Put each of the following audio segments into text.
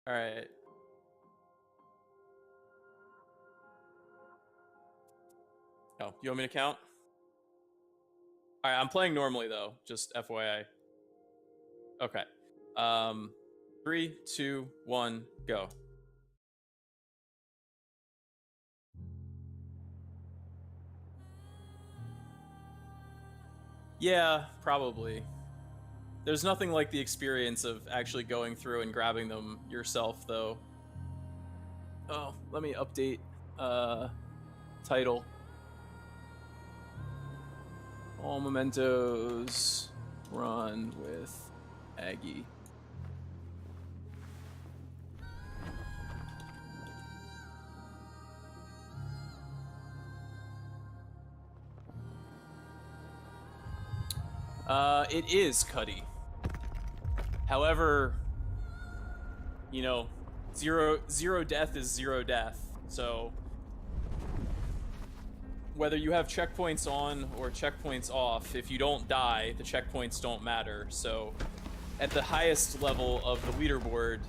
All right. Oh, you want me to count? All right, I'm playing normally though, just FYI. Okay. Um, 3, 2, 1, go. Yeah, probably. There's nothing like the experience of actually going through and grabbing them yourself, though. Oh, let me update title. All Mementos run with Aggie. It is Cuddy. However, you know, zero death is zero death. So whether you have checkpoints on or checkpoints off, if you don't die, the checkpoints don't matter. So at the highest level of the leaderboard,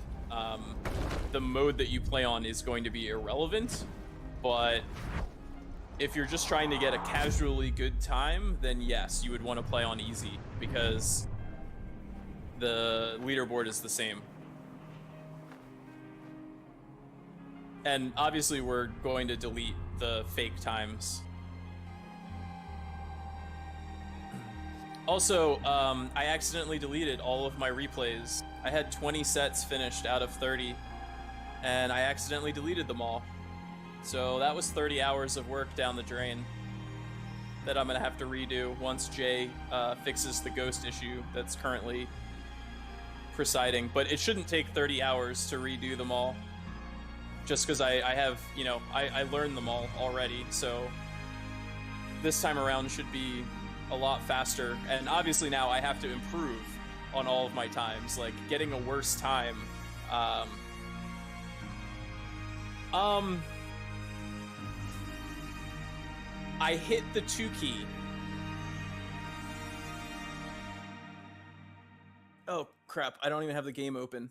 the mode that you play on is going to be irrelevant. But if you're just trying to get a casually good time, then yes, you would want to play on easy because the leaderboard is the same. And obviously we're going to delete the fake times. Also, I accidentally deleted all of my replays. I had 20 sets finished out of 30, and I accidentally deleted them all. So that was 30 hours of work down the drain that I'm gonna have to redo once Jay fixes the ghost issue that's currently presiding. But it shouldn't take 30 hours to redo them all, just because I have, you know, I learned them all already. So this time around should be a lot faster. And obviously now I have to improve on all of my times, like getting a worse time. I hit the 2 key. Oh crap, I don't even have the game open.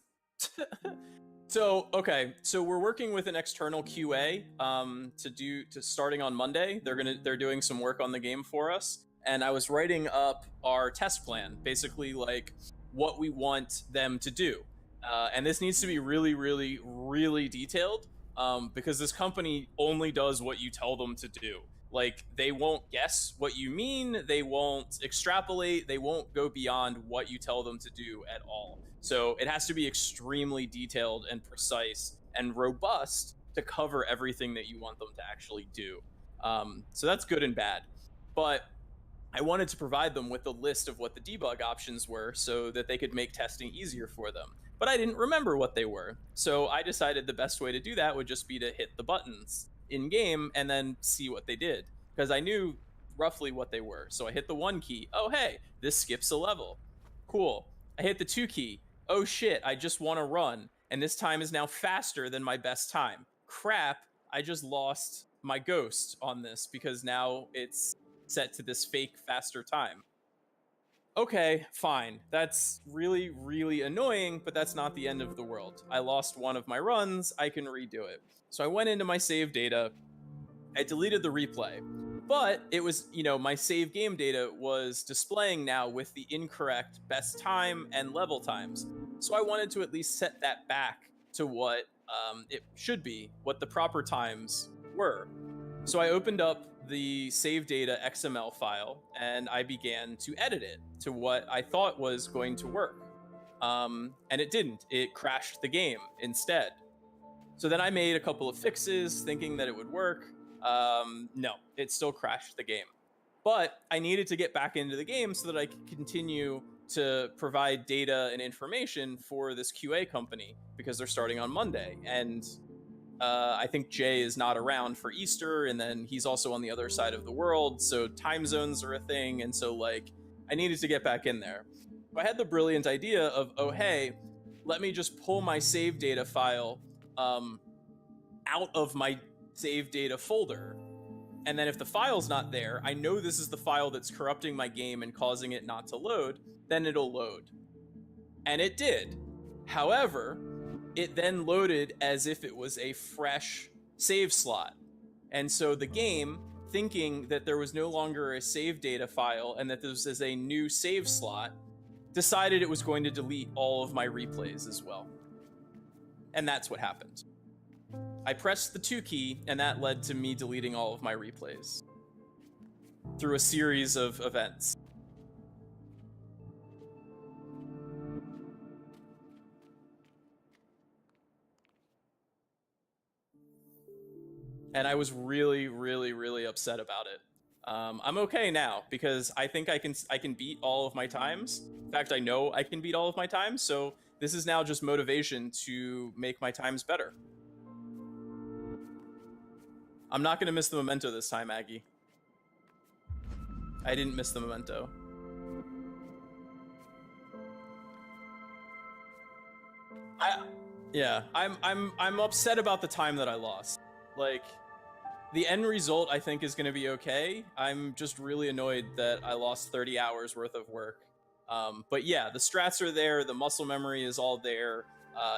So, okay, so we're working with an external QA to starting on Monday. They're doing some work on the game for us. And I was writing up our test plan, basically like what we want them to do. And this needs to be really, really, really detailed because this company only does what you tell them to do. Like, they won't guess what you mean, they won't extrapolate, they won't go beyond what you tell them to do at all. So it has to be extremely detailed and precise and robust to cover everything that you want them to actually do. So that's good and bad. But I wanted to provide them with a list of what the debug options were so that they could make testing easier for them. But I didn't remember what they were. So I decided the best way to do that would just be to hit the buttons in game and then see what they did, because I knew roughly what they were. So I hit the 1 key. Oh, hey, this skips a level. Cool. I hit the 2 key. Oh shit, I just want to run, and this time is now faster than my best time. Crap, I just lost my ghost on this because now it's set to this fake faster time. Okay, fine. That's really, really annoying, but that's not the end of the world. I lost one of my runs, I can redo it. So I went into my save data, I deleted the replay, but it was, you know, my save game data was displaying now with the incorrect best time and level times. So I wanted to at least set that back to what it should be, what the proper times were. So I opened up the save data XML file and I began to edit it to what I thought was going to work. And it didn't. It crashed the game instead. So then I made a couple of fixes thinking that it would work. No, it still crashed the game. But I needed to get back into the game so that I could continue to provide data and information for this QA company because they're starting on Monday. And I think Jay is not around for Easter, and then he's also on the other side of the world, so time zones are a thing, and so like I needed to get back in there. I had the brilliant idea of, oh hey, let me just pull my save data file out of my save data folder, and then if the file's not there, I know this is the file that's corrupting my game and causing it not to load, then it'll load. And it did. However, it then loaded as if it was a fresh save slot. And so the game, thinking that there was no longer a save data file and that this is a new save slot, decided it was going to delete all of my replays as well. And that's what happened. I pressed the 2 key, and that led to me deleting all of my replays through a series of events. And I was really, really, really upset about it. I'm okay now because I think I can beat all of my times. In fact, I know I can beat all of my times, so this is now just motivation to make my times better. I'm not gonna miss the memento this time, Aggie. I didn't miss the memento. I'm upset about the time that I lost. Like, the end result, I think, is going to be okay. I'm just really annoyed that I lost 30 hours worth of work. But yeah, the strats are there. The muscle memory is all there.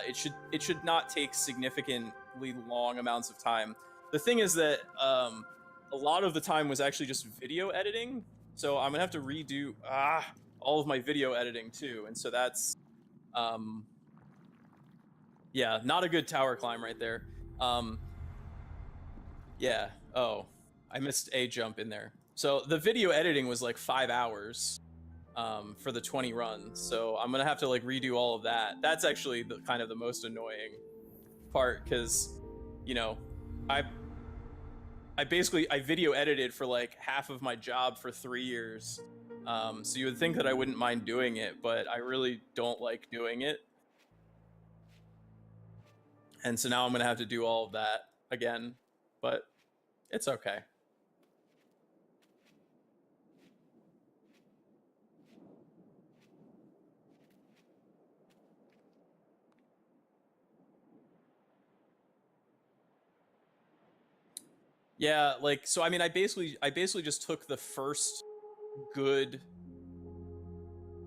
It should not take significantly long amounts of time. The thing is that a lot of the time was actually just video editing. So I'm going to have to redo all of my video editing too. And so that's, yeah, not a good tower climb right there. Yeah. Oh, I missed a jump in there. So the video editing was like 5 hours for the 20 runs. So I'm gonna have to like redo all of that. That's actually the kind of the most annoying part because, you know, I video edited for like half of my job for 3 years. So you would think that I wouldn't mind doing it, but I really don't like doing it. And so now I'm gonna have to do all of that again, but it's okay. Yeah, like, so I mean, I basically just took the first good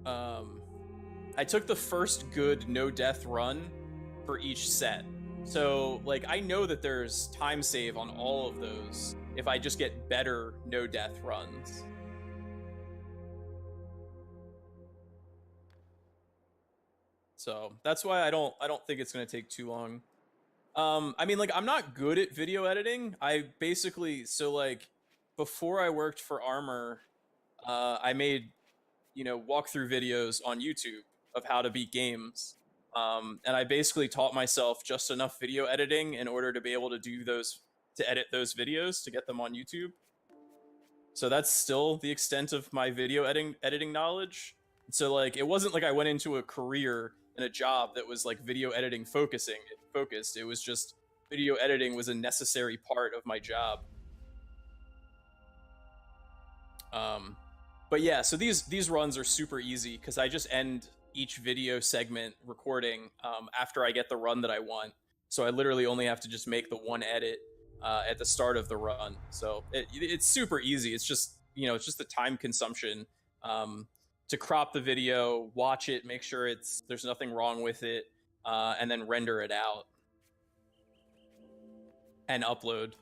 I took the first good no death run for each set. So like I know that there's time save on all of those if I just get better no death runs. So that's why I don't think it's gonna take too long. I mean, like, I'm not good at video editing. I basically, so like before I worked for Armor, I made, you know, walkthrough videos on YouTube of how to beat games. And I basically taught myself just enough video editing in order to be able to do those, to edit those videos to get them on YouTube. So that's still the extent of my video editing knowledge. So like, it wasn't like I went into a career and a job that was like video editing focused. It was just video editing was a necessary part of my job. But yeah, so these runs are super easy because I just end each video segment recording after I get the run that I want. So I literally only have to just make the one edit at the start of the run. So it's super easy. It's just, you know, it's just the time consumption to crop the video, watch it, make sure there's nothing wrong with it, and then render it out and upload.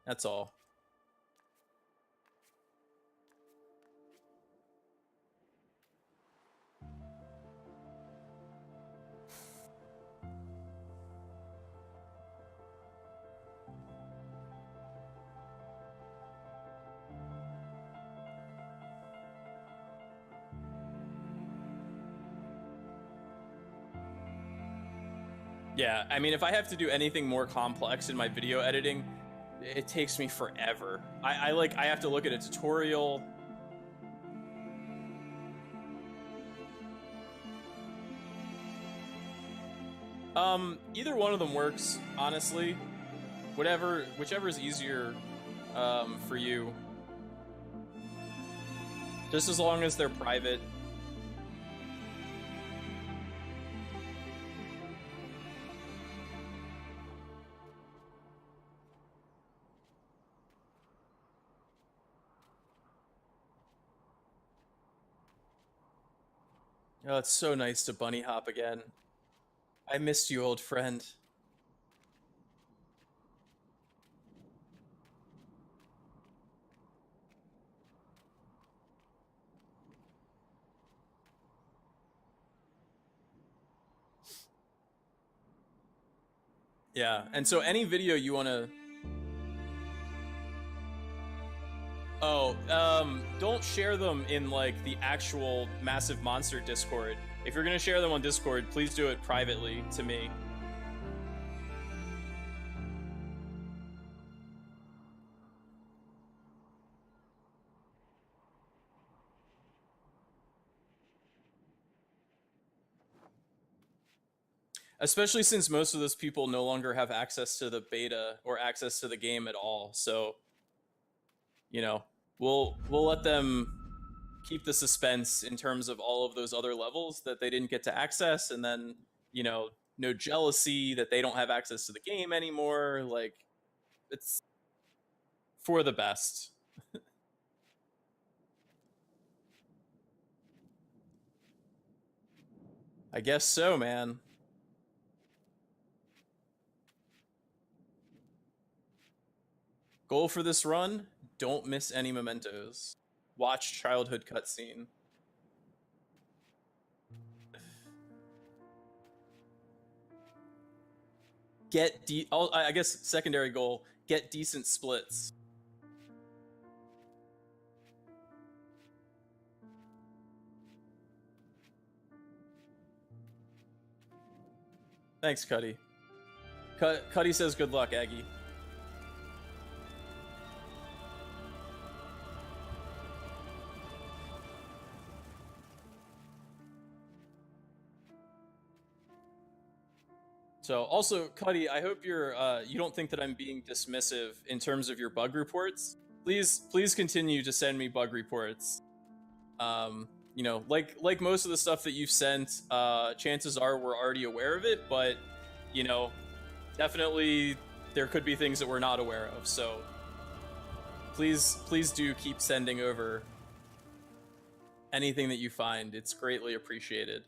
That's all. Yeah, I mean, if I have to do anything more complex in my video editing, it takes me forever. I have to look at a tutorial. Either one of them works, honestly. Whichever is easier for you. Just as long as they're private. Oh, it's so nice to bunny hop again. I missed you, old friend. Yeah, and so any video you want to... Oh, don't share them in, like, the actual Massive Monster Discord. If you're gonna share them on Discord, please do it privately to me. Especially since most of those people no longer have access to the beta or access to the game at all. So, you know, we'll let them keep the suspense in terms of all of those other levels that they didn't get to access, and then, you know, no jealousy that they don't have access to the game anymore. Like, it's for the best. I guess so, man. Goal for this run: don't miss any mementos. Watch childhood cutscene. I guess secondary goal: get decent splits. Thanks, Cuddy. Cuddy says good luck, Aggie. So also, Cuddy, I hope you don't think that I'm being dismissive in terms of your bug reports. Please continue to send me bug reports. You know, like most of the stuff that you've sent, chances are we're already aware of it, but, you know, definitely there could be things that we're not aware of. So please do keep sending over anything that you find. It's greatly appreciated.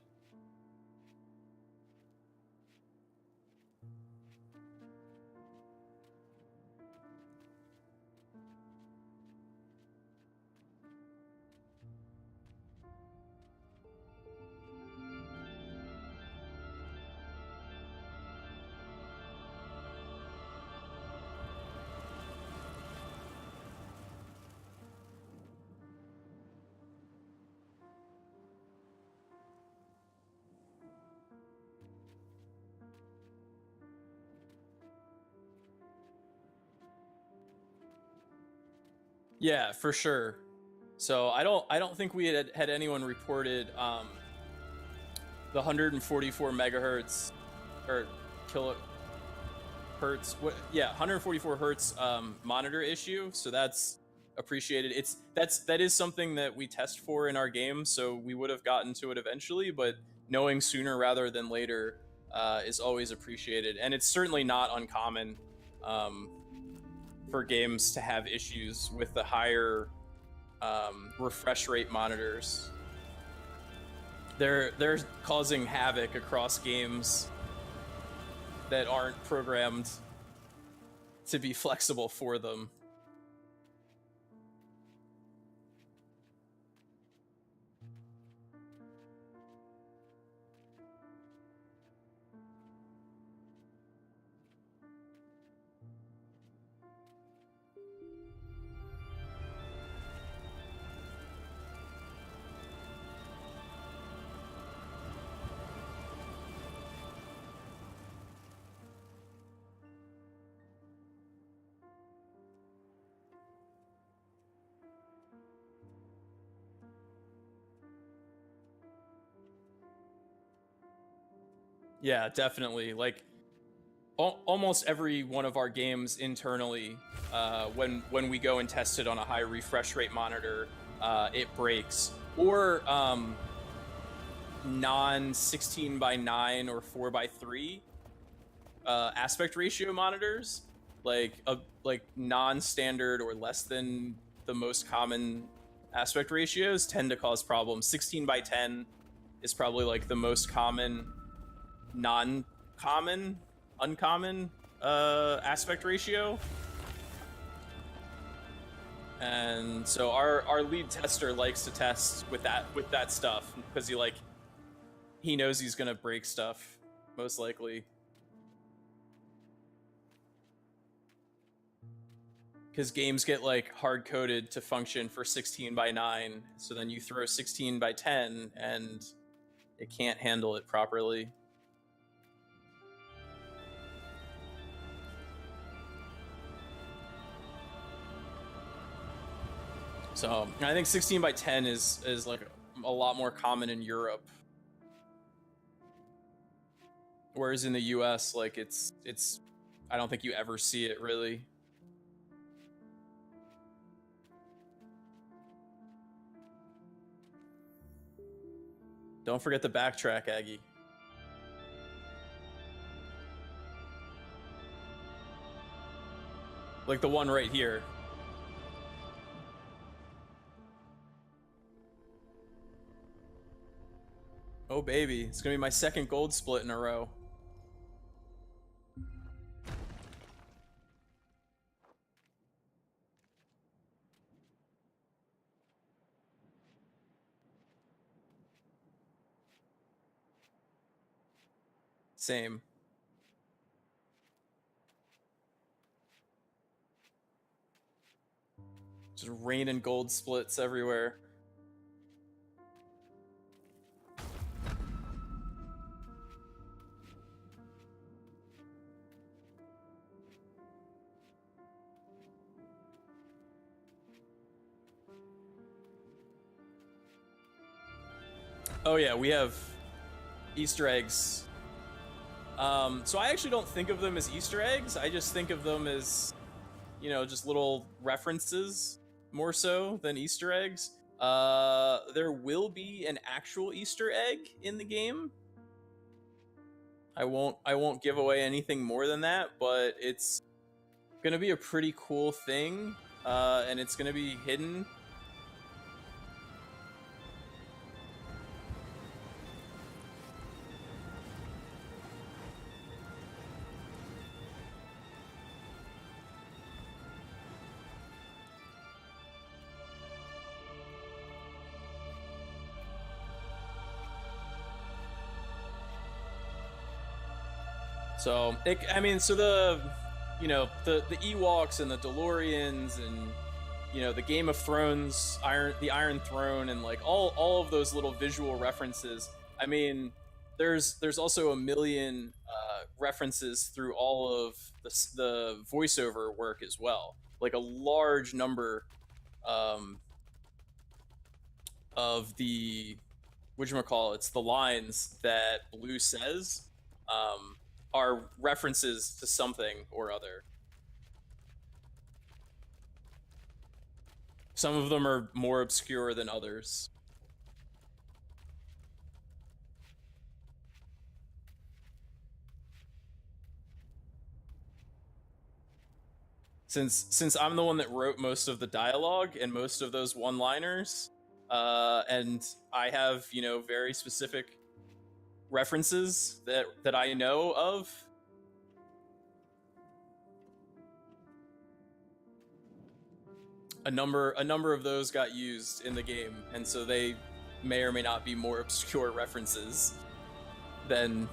Yeah, for sure. So I don't think we had anyone reported the 144 megahertz or kilohertz. What? Yeah, 144 hertz monitor issue. So that's appreciated. That is something that we test for in our game. So we would have gotten to it eventually, but knowing sooner rather than later is always appreciated, and it's certainly not uncommon. For games to have issues with the higher refresh rate monitors. They're causing havoc across games that aren't programmed to be flexible for them. Yeah, definitely. Like almost every one of our games internally, when we go and test it on a high refresh rate monitor, it breaks. Or non 16 by 9 or 4 by 3 aspect ratio monitors, like non-standard or less than the most common aspect ratios, tend to cause problems. 16 by 10 is probably like the most common, uncommon aspect ratio. And so our lead tester likes to test with that stuff because he knows he's gonna break stuff most likely. Because games get like hard coded to function for 16:9, so then you throw 16:10 and it can't handle it properly. So I think 16:10 is like a lot more common in Europe, whereas in the US, like it's I don't think you ever see it really. Don't forget to backtrack, Aggie. Like the one right here. Oh baby, it's gonna be my second gold split in a row. Same. Just raining gold splits everywhere. Oh yeah, we have Easter eggs. So I actually don't think of them as Easter eggs. I just think of them as, you know, just little references more so than Easter eggs. There will be an actual Easter egg in the game. I won't give away anything more than that, but it's gonna be a pretty cool thing, and it's gonna be hidden. So I mean, so the Ewoks and the DeLoreans and, you know, the Game of Thrones, the Iron Throne, and like all of those little visual references. I mean, there's also a million references through all of the voiceover work as well. Like a large number of the whatchamacallits, the lines that Blue says are references to something or other. Some of them are more obscure than others. Since I'm the one that wrote most of the dialogue and most of those one-liners, and I have, you know, very specific references that I know of. A number of those got used in the game, and so they may or may not be more obscure references than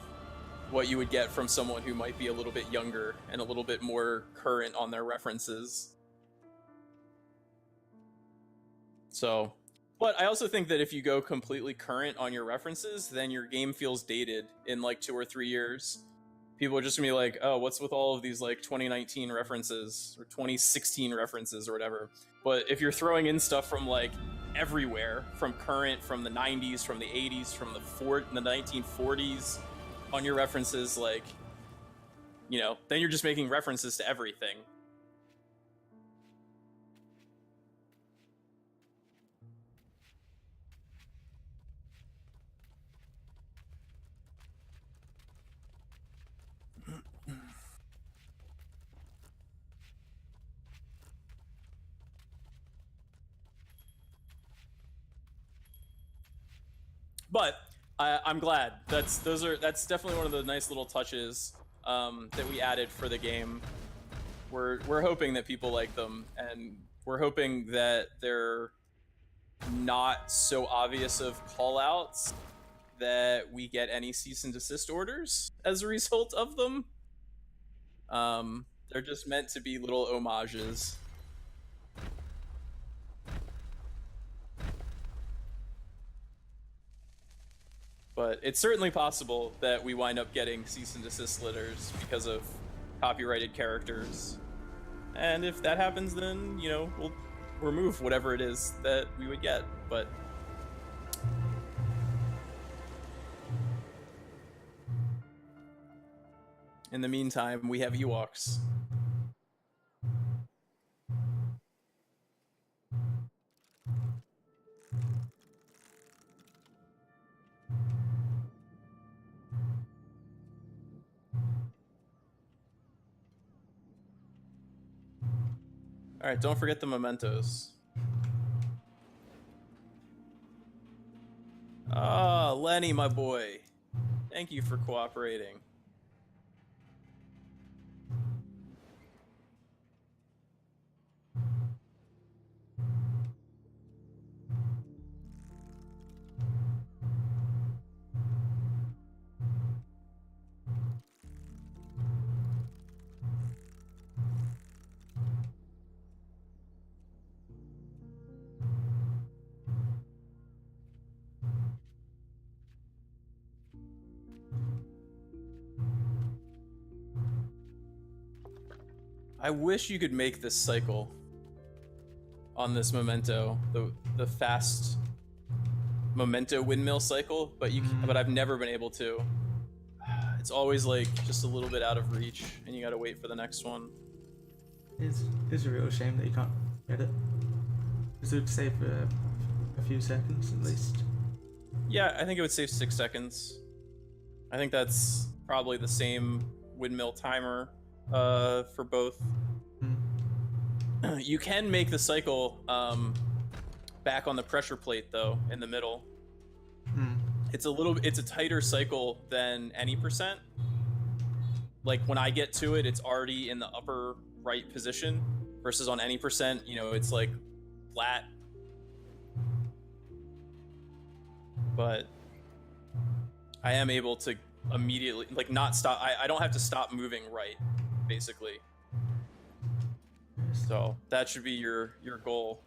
what you would get from someone who might be a little bit younger and a little bit more current on their references. So, but I also think that if you go completely current on your references, then your game feels dated in like 2 or 3 years. People are just gonna be like, oh, what's with all of these like 2019 references or 2016 references or whatever. But if you're throwing in stuff from like everywhere, from current, from the 90s, from the 80s, from the 1940s on your references, like, you know, then you're just making references to everything. But I'm glad. That's definitely one of the nice little touches that we added for the game. We're hoping that people like them, and we're hoping that they're not so obvious of call-outs that we get any cease and desist orders as a result of them. They're just meant to be little homages. But it's certainly possible that we wind up getting cease and desist letters because of copyrighted characters. And if that happens, then, you know, we'll remove whatever it is that we would get. But in the meantime, we have Ewoks. All right, don't forget the mementos. Ah, Lenny, my boy. Thank you for cooperating. I wish you could make this cycle on this memento, the fast memento windmill cycle, but but I've never been able to. It's always like just a little bit out of reach, and you gotta wait for the next one. It's a real shame that you can't get it. Because it would save a few seconds at least. Yeah, I think it would save 6 seconds. I think that's probably the same windmill timer for both. You can make the cycle back on the pressure plate though, in the middle. It's a tighter cycle than any percent. Like when I get to it, it's already in the upper right position, versus on any percent, you know, it's like flat. But I am able to immediately, like, not stop. I don't have to stop moving right, basically. So that should be your goal.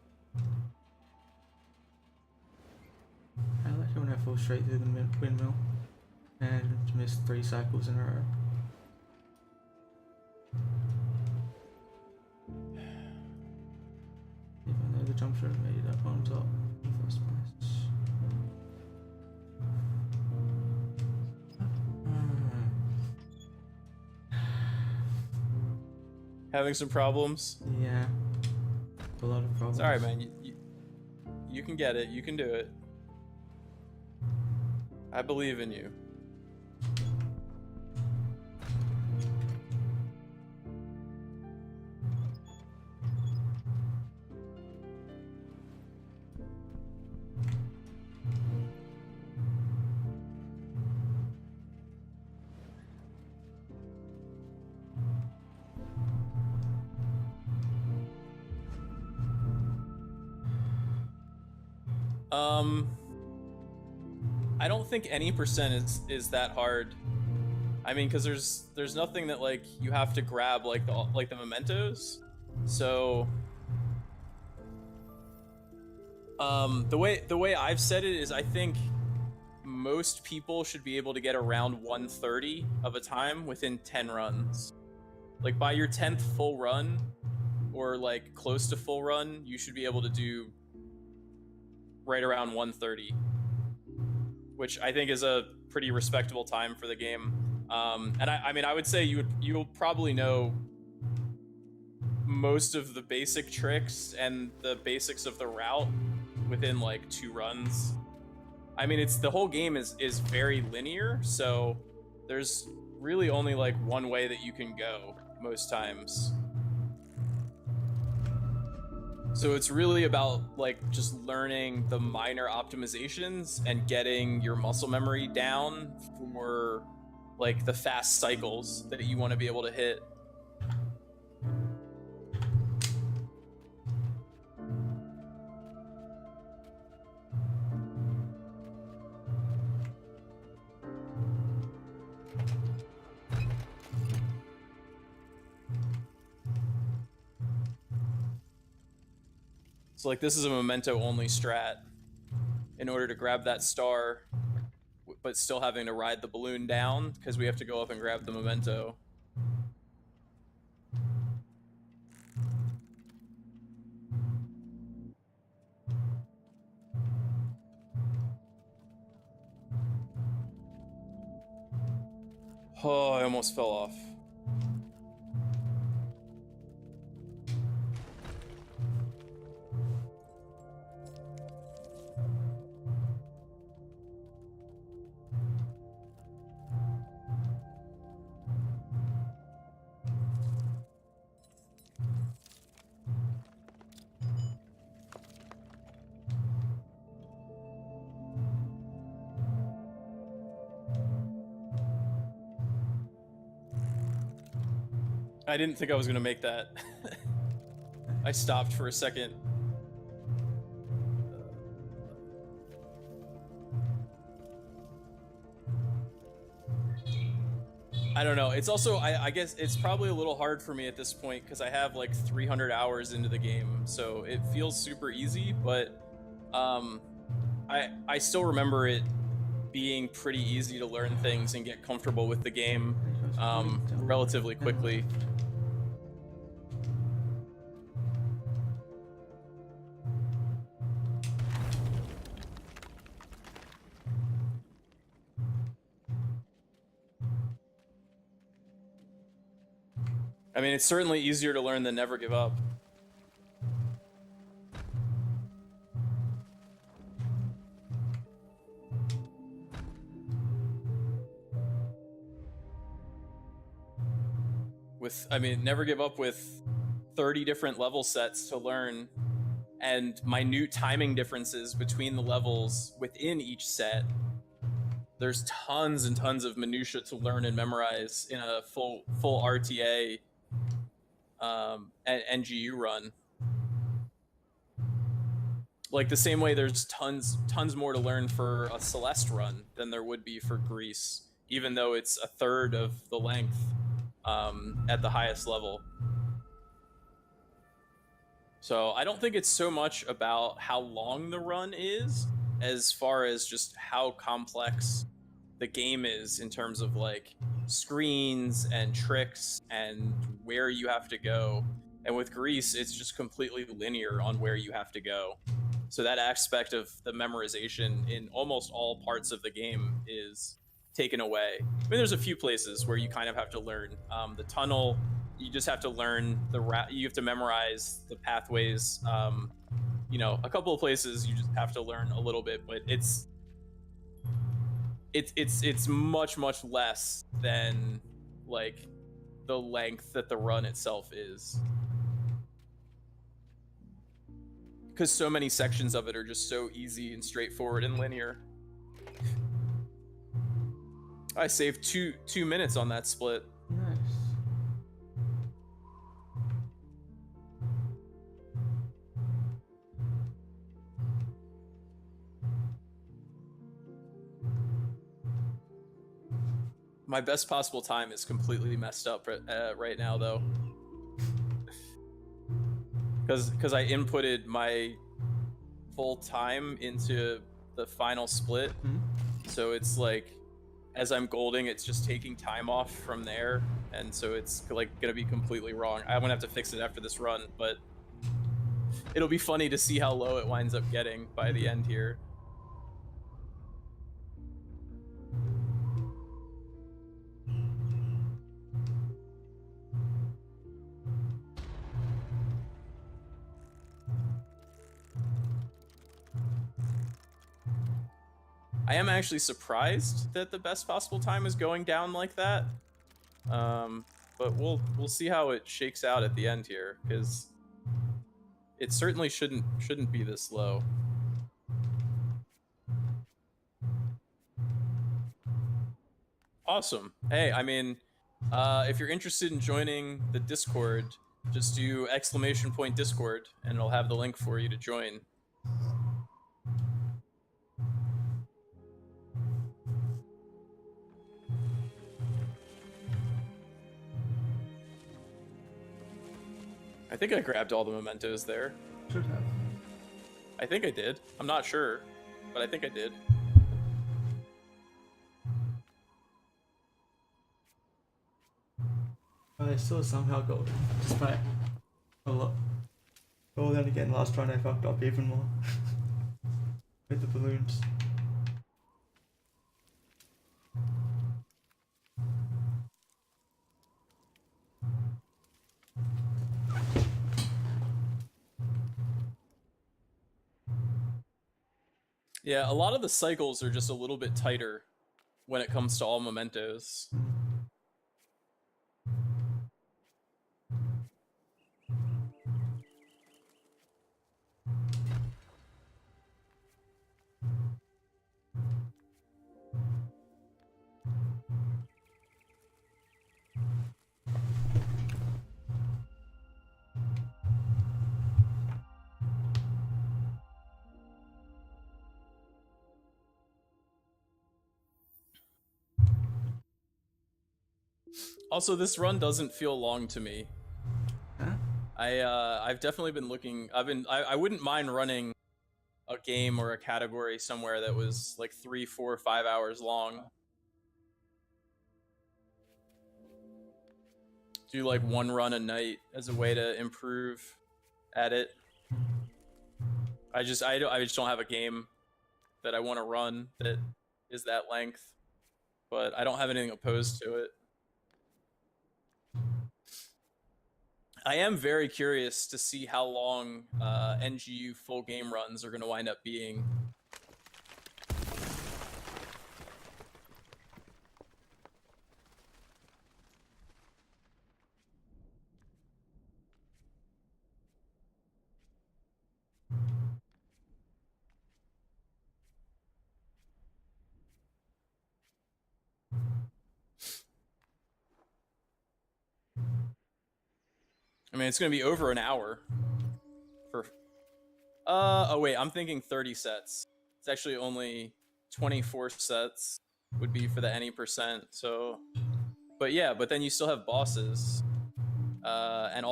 I like it when I fall straight through the windmill and miss 3 cycles in a row. Even though the jump should have made it up on top in the first place. Having some problems? Yeah. A lot of problems. It's alright, man. You can get it. You can do it. I believe in you. I don't think any percent is that hard. I mean, because there's nothing that like you have to grab like the mementos. So the way I've said it is I think most people should be able to get around 130 of a time within 10 runs. Like by your 10th full run, or like close to full run, you should be able to do right around 130, which I think is a pretty respectable time for the game. And I mean, I would say you'll probably know most of the basic tricks and the basics of the route within like 2 runs. I mean, the whole game is very linear, so there's really only like one way that you can go most times. So it's really about like just learning the minor optimizations and getting your muscle memory down for like the fast cycles that you want to be able to hit. So like this is a memento only strat in order to grab that star, but still having to ride the balloon down because we have to go up and grab the memento. Oh, I almost fell off. I didn't think I was gonna make that. I stopped for a second. I don't know. It's also, I guess it's probably a little hard for me at this point because I have like 300 hours into the game, so it feels super easy, but I still remember it being pretty easy to learn things and get comfortable with the game relatively quickly. I mean, it's certainly easier to learn than Never Give Up. I mean, Never Give Up with 30 different level sets to learn and minute timing differences between the levels within each set. There's tons and tons of minutia to learn and memorize in a full RTA and NGU run. Like the same way there's tons more to learn for a Celeste run than there would be for GRIS, even though it's a third of the length at the highest level. So I don't think it's so much about how long the run is as far as just how complex the game is in terms of like screens and tricks and where you have to go. And with GRIS, it's just completely linear on where you have to go. So that aspect of the memorization in almost all parts of the game is taken away. I mean, there's a few places where you kind of have to learn. The tunnel, you just have to learn you have to memorize the pathways. You know, a couple of places you just have to learn a little bit, but it's much less than like the length that the run itself is, because so many sections of it are just so easy and straightforward and linear. I saved 2 minutes on that split. Nice. My best possible time is completely messed up right now, though. Because I inputted my full time into the final split. Mm-hmm. So it's like, as I'm golding, it's just taking time off from there. And so it's like gonna be completely wrong. I'm gonna have to fix it after this run, but it'll be funny to see how low it winds up getting by the end here. I am actually surprised that the best possible time is going down like that. But we'll see how it shakes out at the end here, because it certainly shouldn't be this low. Awesome. Hey, I mean, if you're interested in joining the Discord, just do !Discord and it'll have the link for you to join. I think I grabbed all the mementos there. Should have. I think I did. I'm not sure, but I think I did. I still somehow got despite a lot. Oh, then again, last run I fucked up even more with the balloons. Yeah, a lot of the cycles are just a little bit tighter when it comes to all mementos. Also, this run doesn't feel long to me. Huh? I've definitely been looking. I wouldn't mind running a game or a category somewhere that was like 3, 4, 5 hours long. Do like one run a night as a way to improve at it. I just don't have a game that I want to run that is that length, but I don't have anything opposed to it. I am very curious to see how long NGU full game runs are going to wind up being. I mean, it's going to be over an hour. Oh wait, I'm thinking 30 sets. It's actually only 24 sets would be for the any percent. So, but yeah, but then you still have bosses, and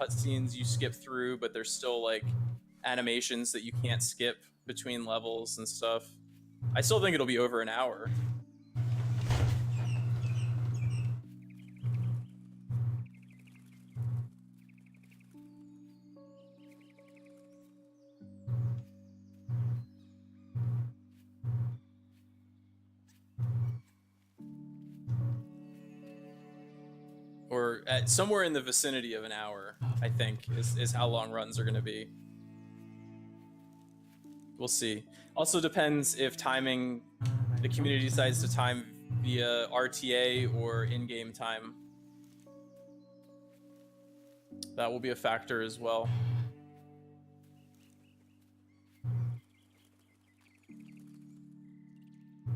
cutscenes you skip through, but there's still like animations that you can't skip between levels and stuff. I still think it'll be over an hour. Or at somewhere in the vicinity of an hour, I think, is how long runs are going to be. We'll see. Also depends if timing, the community decides to time via RTA or in-game time. That will be a factor as well.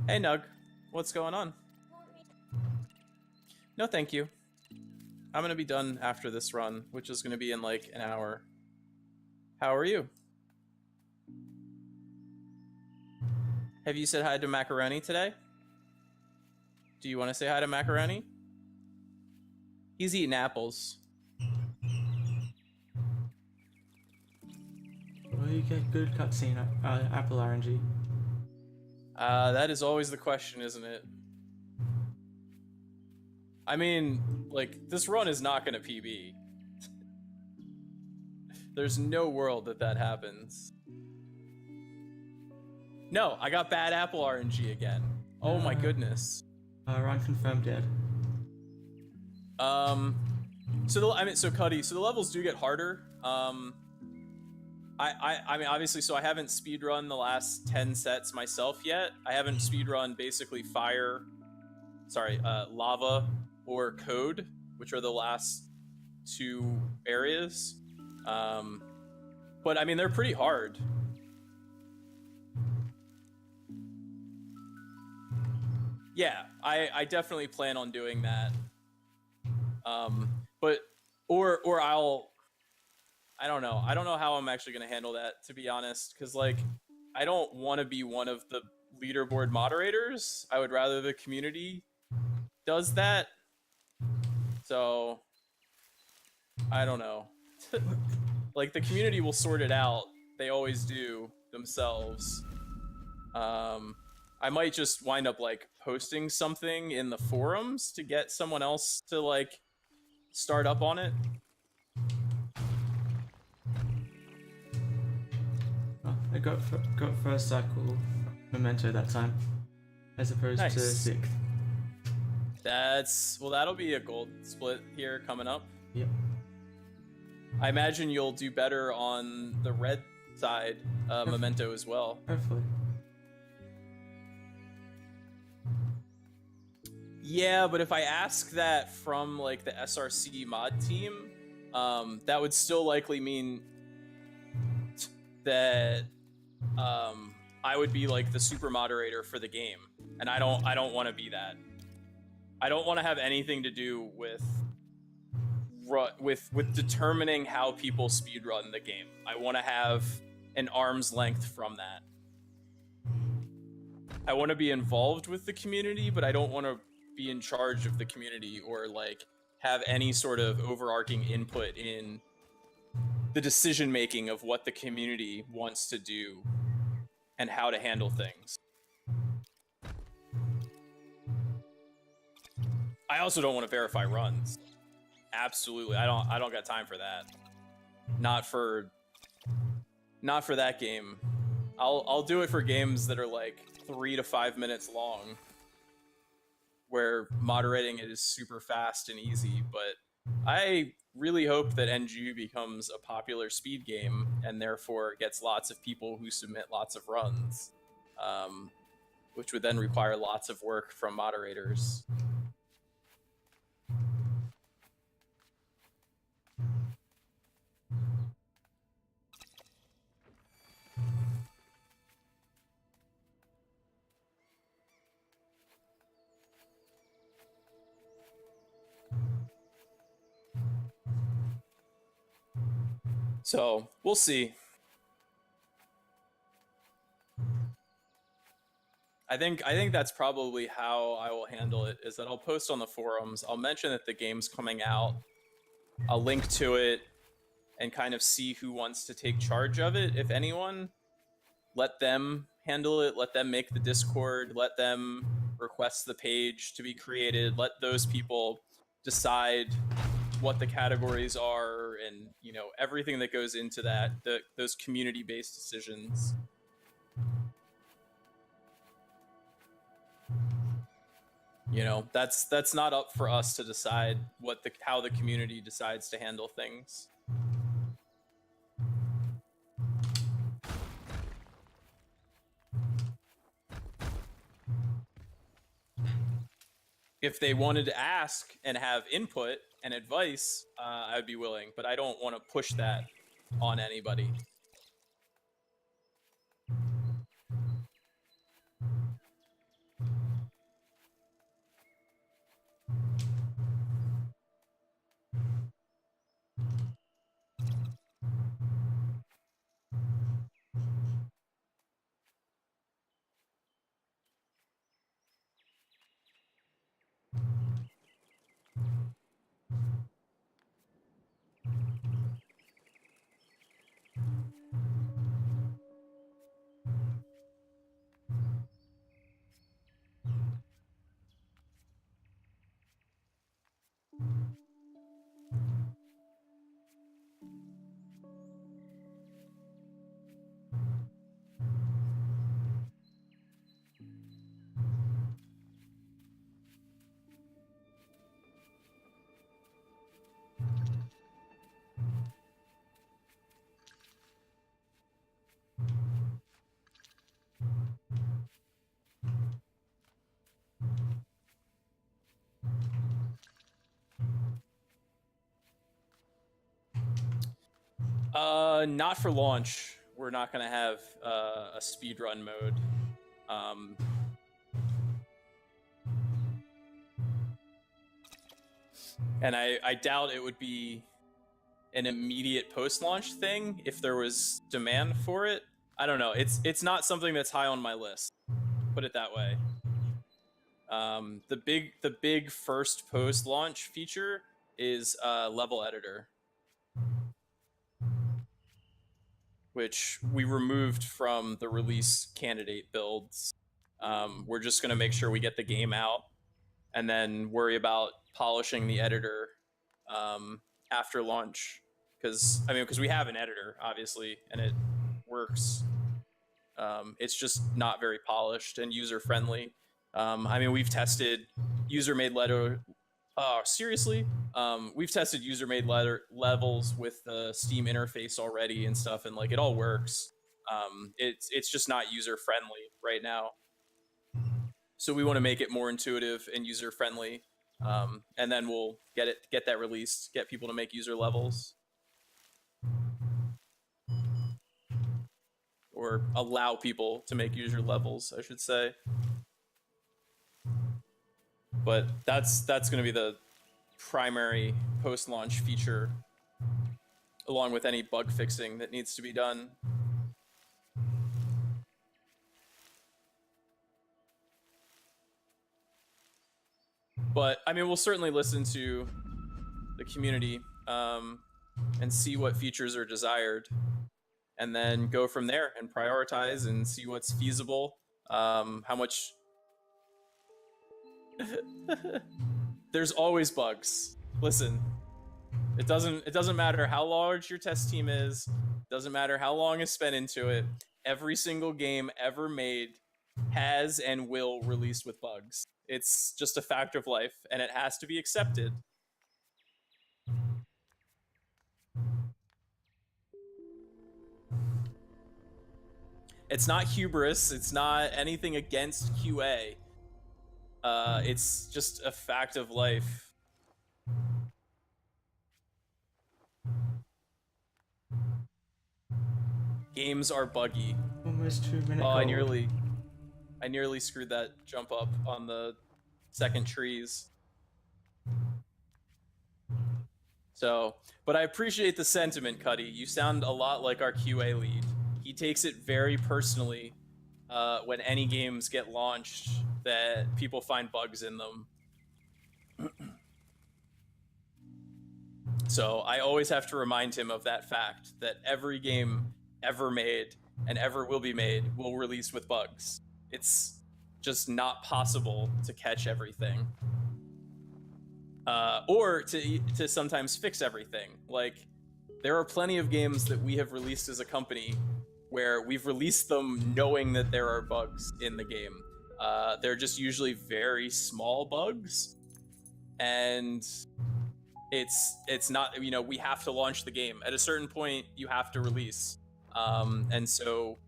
Hey, Nug. What's going on? No, thank you. I'm going to be done after this run, which is going to be in like an hour. How are you? Have you said hi to Macaroni today? Do you want to say hi to Macaroni? He's eating apples. Will you get good cutscene Apple RNG? That is always the question, isn't it? I mean, like, this run is not going to PB. There's no world that happens. No, I got bad Apple RNG again. Oh my goodness. Run confirmed dead. So Cuddy, so the levels do get harder. I mean, obviously, so I haven't speedrun the last 10 sets myself yet. I haven't speedrun basically lava or code, which are the last two areas. But I mean, they're pretty hard. Yeah, I definitely plan on doing that. But or I don't know. I don't know how I'm actually going to handle that, to be honest, because like I don't want to be one of the leaderboard moderators. I would rather the community does that. So I don't know. Like the community will sort it out. They always do themselves. I might just wind up like posting something in the forums to get someone else to like start up on it. Oh, I got first cycle memento that time, as opposed to Nice. 6th. That'll be a gold split here coming up. Yep. I imagine you'll do better on the red side memento as well. Hopefully. Yeah, but if I ask that from like the SRC mod team, that would still likely mean that I would be like the super moderator for the game, and I don't want to be that. I don't want to have anything to do with determining how people speedrun the game. I want to have an arm's length from that. I want to be involved with the community, but I don't want to be in charge of the community or like have any sort of overarching input in the decision making of what the community wants to do and how to handle things. I also don't want to verify runs. Absolutely. I don't got time for that. Not for that game. I'll do it for games that are like 3 to 5 minutes long, where moderating it is super fast and easy. But I really hope that NG becomes a popular speed game and therefore gets lots of people who submit lots of runs, which would then require lots of work from moderators. So we'll see. I think that's probably how I will handle it, is that I'll post on the forums. I'll mention that the game's coming out. I'll link to it and kind of see who wants to take charge of it, if anyone. Let them handle it. Let them make the Discord. Let them request the page to be created. Let those people decide what the categories are and, you know, everything that goes into that, those community-based decisions. You know, that's not up for us to decide how the community decides to handle things. If they wanted to ask and have input and advice, I'd be willing, but I don't want to push that on anybody. Not for launch. We're not gonna have a speedrun mode. And I doubt it would be an immediate post-launch thing if there was demand for it. I don't know. It's not something that's high on my list. Put it that way. The big first post-launch feature is level editor, which we removed from the release candidate builds. We're just gonna make sure we get the game out, and then worry about polishing the editor after launch. Because we have an editor, obviously, and it works. It's just not very polished and user friendly. We've tested user-made letter. Seriously, we've tested user-made letter levels with the Steam interface already and stuff, and like it all works. It's just not user friendly right now. So we want to make it more intuitive and user friendly, and then we'll get that released, get people to make user levels, or allow people to make user levels, I should say. But that's going to be the primary post-launch feature, along with any bug fixing that needs to be done. But we'll certainly listen to the community and see what features are desired, and then go from there and prioritize and see what's feasible. How much there's always bugs. Listen, it doesn't matter how large your test team is, doesn't matter how long is spent into it. Every single game ever made has and will release with bugs. It's just a fact of life, and it has to be accepted. It's not hubris. It's not anything against QA. It's just a fact of life. Games are buggy. Almost 2 minutes. Oh, I nearly screwed that jump up on the second trees. So, but I appreciate the sentiment, Cuddy. You sound a lot like our QA lead. He takes it very personally when any games get launched that people find bugs in them. So I always have to remind him of that fact, that every game ever made and ever will be made will release with bugs. It's just not possible to catch everything. Or to sometimes fix everything. Like, there are plenty of games that we have released as a company where we've released them knowing that there are bugs in the game. They're just usually very small bugs, and it's not, we have to launch the game. At a certain point, you have to release. And so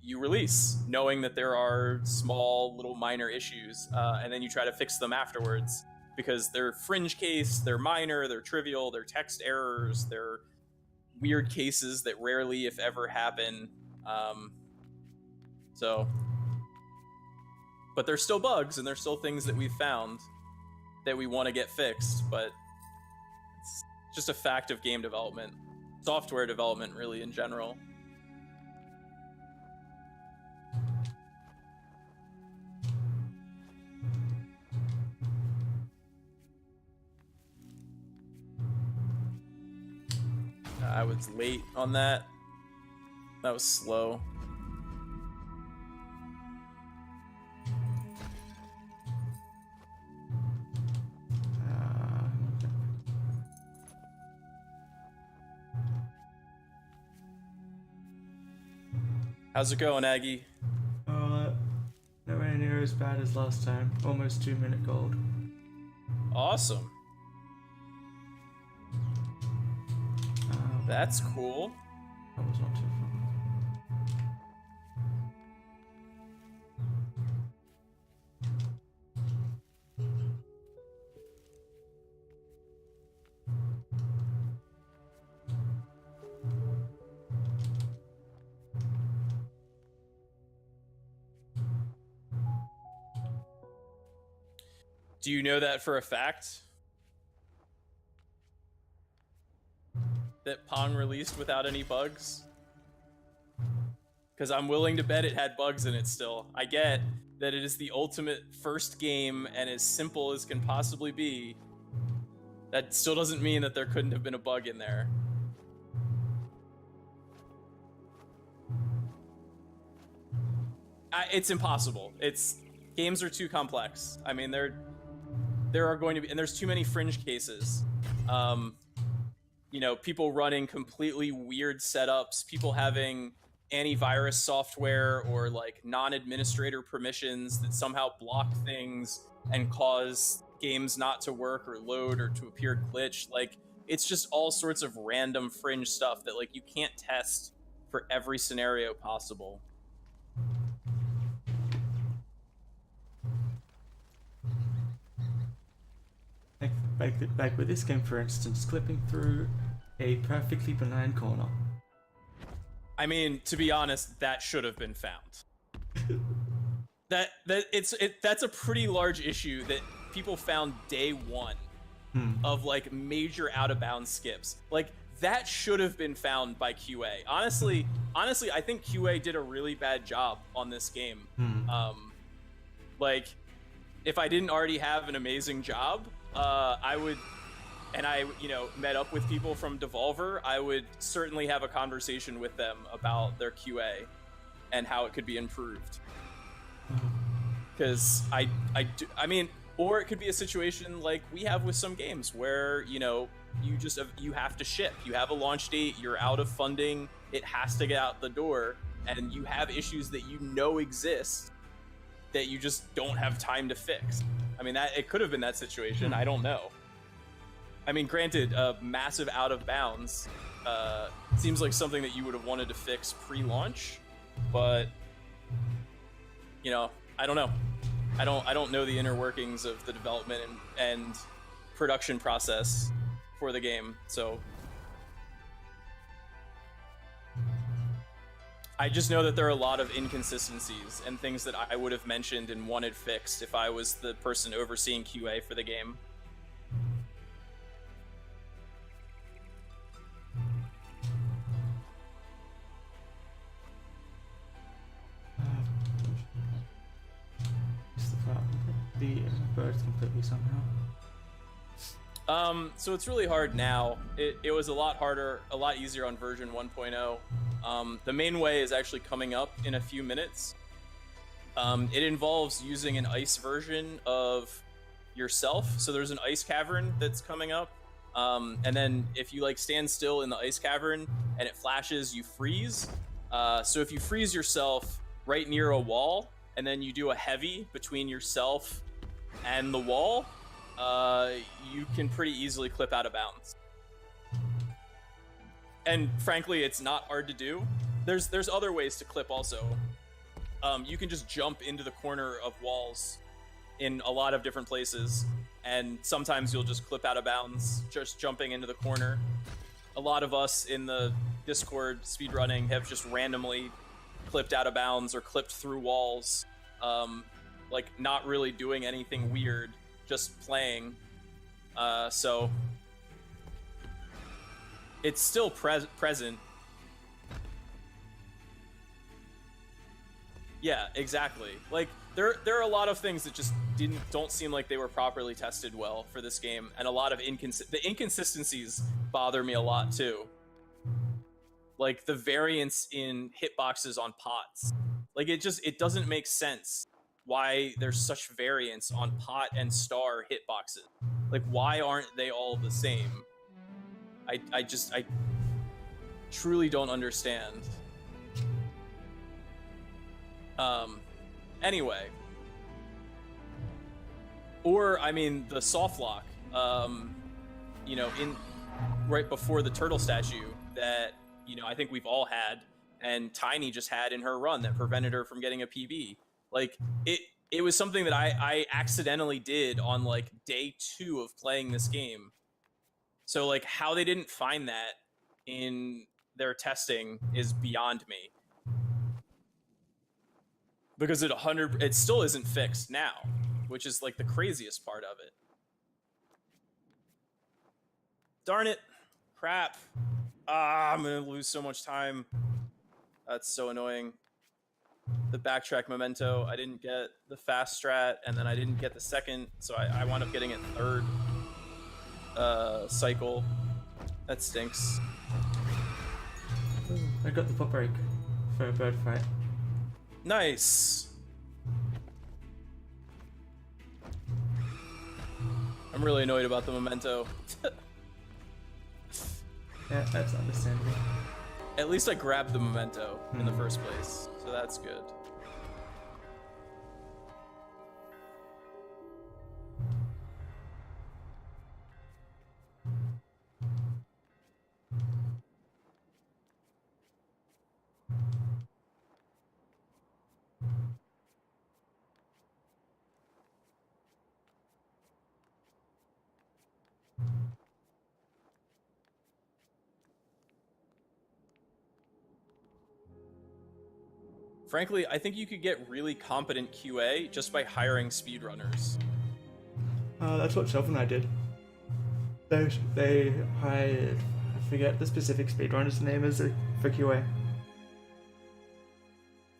you release knowing that there are small little minor issues, and then you try to fix them afterwards, because they're fringe case, they're minor, they're trivial, they're text errors, they're weird cases that rarely, if ever, happen. But they're still bugs, and they're still things that we've found that we want to get fixed, but it's just a fact of game development, software development, really, in general. I was late on that. That was slow. How's it going, Aggie? Nowhere near as bad as last time. Almost 2 minute gold. Awesome. That's cool. That was not too far. Do you know that for a fact? That Pong released without any bugs? Because I'm willing to bet it had bugs in it still. I get that it is the ultimate first game and as simple as can possibly be. That still doesn't mean that there couldn't have been a bug in there. It's impossible. Games are too complex. I mean, there are going to be, and there's too many fringe cases. You know, people running completely weird setups, people having antivirus software or like non-administrator permissions that somehow block things and cause games not to work or load or to appear glitched. Like, it's just all sorts of random fringe stuff that like you can't test for every scenario possible. Like with this game, for instance, clipping through a perfectly benign corner. I mean, to be honest, that should have been found. That's a pretty large issue that people found day one of like major out of bounds skips. Like, that should have been found by QA. Honestly, I think QA did a really bad job on this game. Like, if I didn't already have an amazing job, I would, and I, you know, met up with people from Devolver, I would certainly have a conversation with them about their QA and how it could be improved. Because I mean, or it could be a situation like we have with some games where, you know, you have to ship. You have a launch date, you're out of funding, it has to get out the door, and you have issues that you know exist that you just don't have time to fix. I mean, it could have been that situation. I don't know. I mean, granted, massive out of bounds seems like something that you would have wanted to fix pre-launch, but you know, I don't know. I don't know the inner workings of the development and production process for the game, so I just know that there are a lot of inconsistencies and things that I would have mentioned and wanted fixed if I was the person overseeing QA for the game. The birds completely somehow. So it's really hard now. It was a lot harder, a lot easier on version 1.0. The main way is actually coming up in a few minutes. It involves using an ice version of yourself. So there's an ice cavern that's coming up. And then if you like stand still in the ice cavern and it flashes, you freeze. So if you freeze yourself right near a wall and then you do a heavy between yourself and the wall, you can pretty easily clip out of bounds. And frankly, it's not hard to do. There's other ways to clip also. You can just jump into the corner of walls in a lot of different places, and sometimes you'll just clip out of bounds just jumping into the corner. A lot of us in the Discord speedrunning have just randomly clipped out of bounds or clipped through walls, like not really doing anything weird, just playing. So it's still present. Yeah, exactly. Like there are a lot of things that just don't seem like they were properly tested well for this game, and a lot of the inconsistencies bother me a lot too. Like the variance in hitboxes on pots. Like it doesn't make sense why there's such variance on pot and star hitboxes. Like, why aren't they all the same? I truly don't understand. Anyway. Or, I mean, the soft lock, you know, right before the turtle statue that, you know, I think we've all had, and Tiny just had in her run that prevented her from getting a PB. Like, it was something that I accidentally did on, like, day 2 of playing this game. So, like, how they didn't find that in their testing is beyond me. Because it still isn't fixed now. which is like the craziest part of it. Darn it. Crap. I'm gonna lose so much time. That's so annoying. The backtrack memento, I didn't get the fast strat, and then I didn't get the second, so I wound up getting it third cycle. That stinks. I got the pop break for a bird fight. Nice. I'm really annoyed about the memento. Yeah, that's understandable. At least I grabbed the memento in the first place, so that's good. Frankly, I think you could get really competent QA just by hiring speedrunners. That's what Shelf and I did. They hired, I forget the specific speedrunner's name is for QA.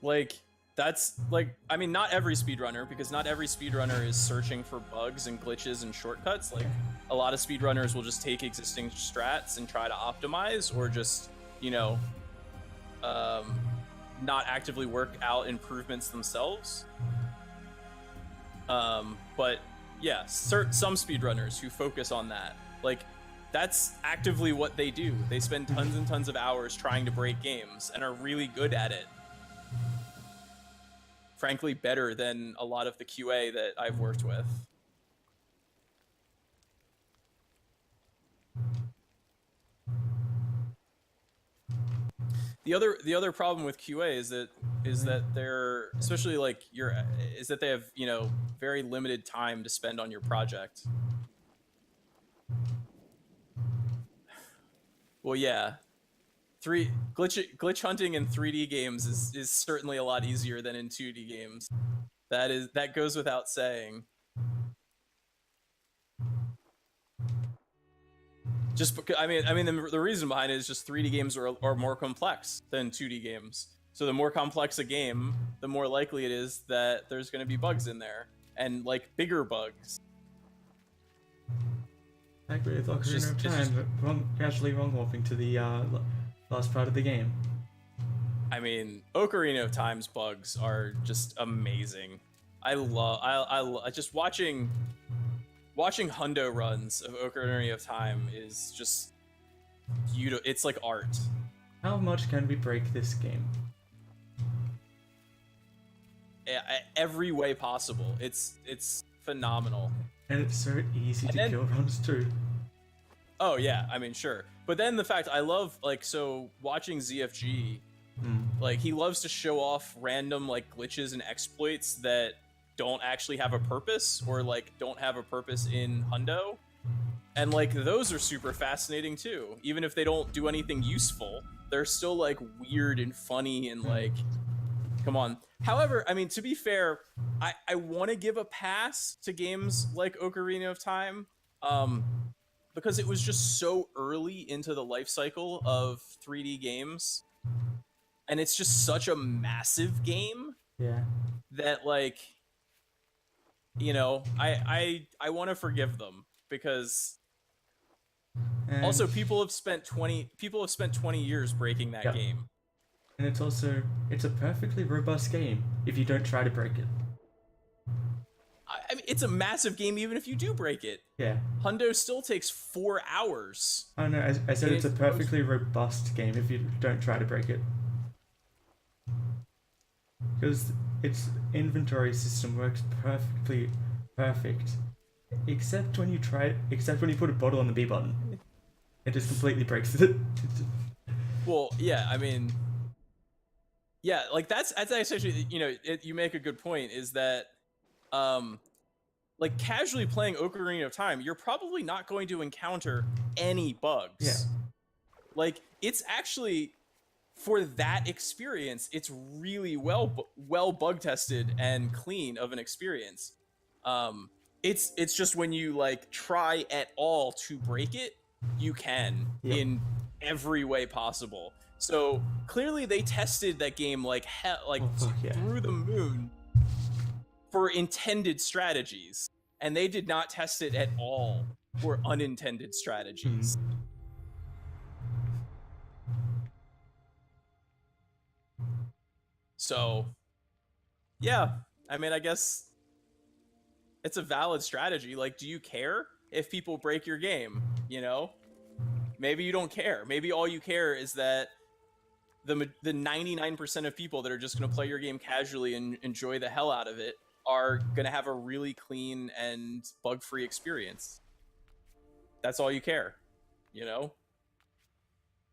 Like, that's, like, I mean, not every speedrunner, because not every speedrunner is searching for bugs and glitches and shortcuts. Like, a lot of speedrunners will just take existing strats and try to optimize, or just, you know, not actively work out improvements themselves. But yeah, some speedrunners who focus on that, like, that's actively what they do. They spend tons and tons of hours trying to break games and are really good at it. Frankly, better than a lot of the QA that I've worked with. The other problem with QA is that they're, especially like is that they have, you know, very limited time to spend on your project. Well, yeah, glitch hunting in 3D games is certainly a lot easier than in 2D games. That goes without saying. Just because, I mean, the reason behind it is just 3D games are more complex than 2D games. So the more complex a game, the more likely it is that there's going to be bugs in there, and like bigger bugs. I agree with Ocarina of Time, casually wrong-warping to the last part of the game. I mean, Ocarina of Time's bugs are just amazing. I just watching hundo runs of Ocarina of Time is just beautiful. It's like art. How much can we break this game? Every way possible. It's phenomenal. And it's so easy to kill runs too. Oh yeah, I mean, sure. But then the fact, I love, like, so watching ZFG, like, he loves to show off random, like, glitches and exploits that don't actually have a purpose, or like don't have a purpose in hundo, and like those are super fascinating too. Even if they don't do anything useful, they're still like weird and funny and like, come on. However, I mean, to be fair, I want to give a pass to games like Ocarina of Time, because it was just so early into the life cycle of 3D games, and it's just such a massive game. Yeah. That, like, you know, I want to forgive them, because also people have spent 20 years breaking that game. And it's a perfectly robust game if you don't try to break it. I mean, it's a massive game even if you do break it. Yeah. Hundo still takes 4 hours. Oh no, I said it's a perfectly robust game if you don't try to break it. Because its inventory system works perfect, except when you put a bottle on the B button, it just completely breaks it. Well, yeah, I mean, yeah, like that's actually, you know, you make a good point, is that, like, casually playing Ocarina of Time, you're probably not going to encounter any bugs. Yeah. Like, it's actually, for that experience, it's really well bug tested and clean of an experience. It's just when you like try at all to break it, you can in every way possible. So clearly they tested that game like through the moon for intended strategies, and they did not test it at all for unintended strategies. So yeah, I mean, I guess it's a valid strategy. Like, do you care if people break your game? You know, maybe you don't care. Maybe all you care is that the 99% of people that are just going to play your game casually and enjoy the hell out of it are going to have a really clean and bug-free experience. That's all you care, you know?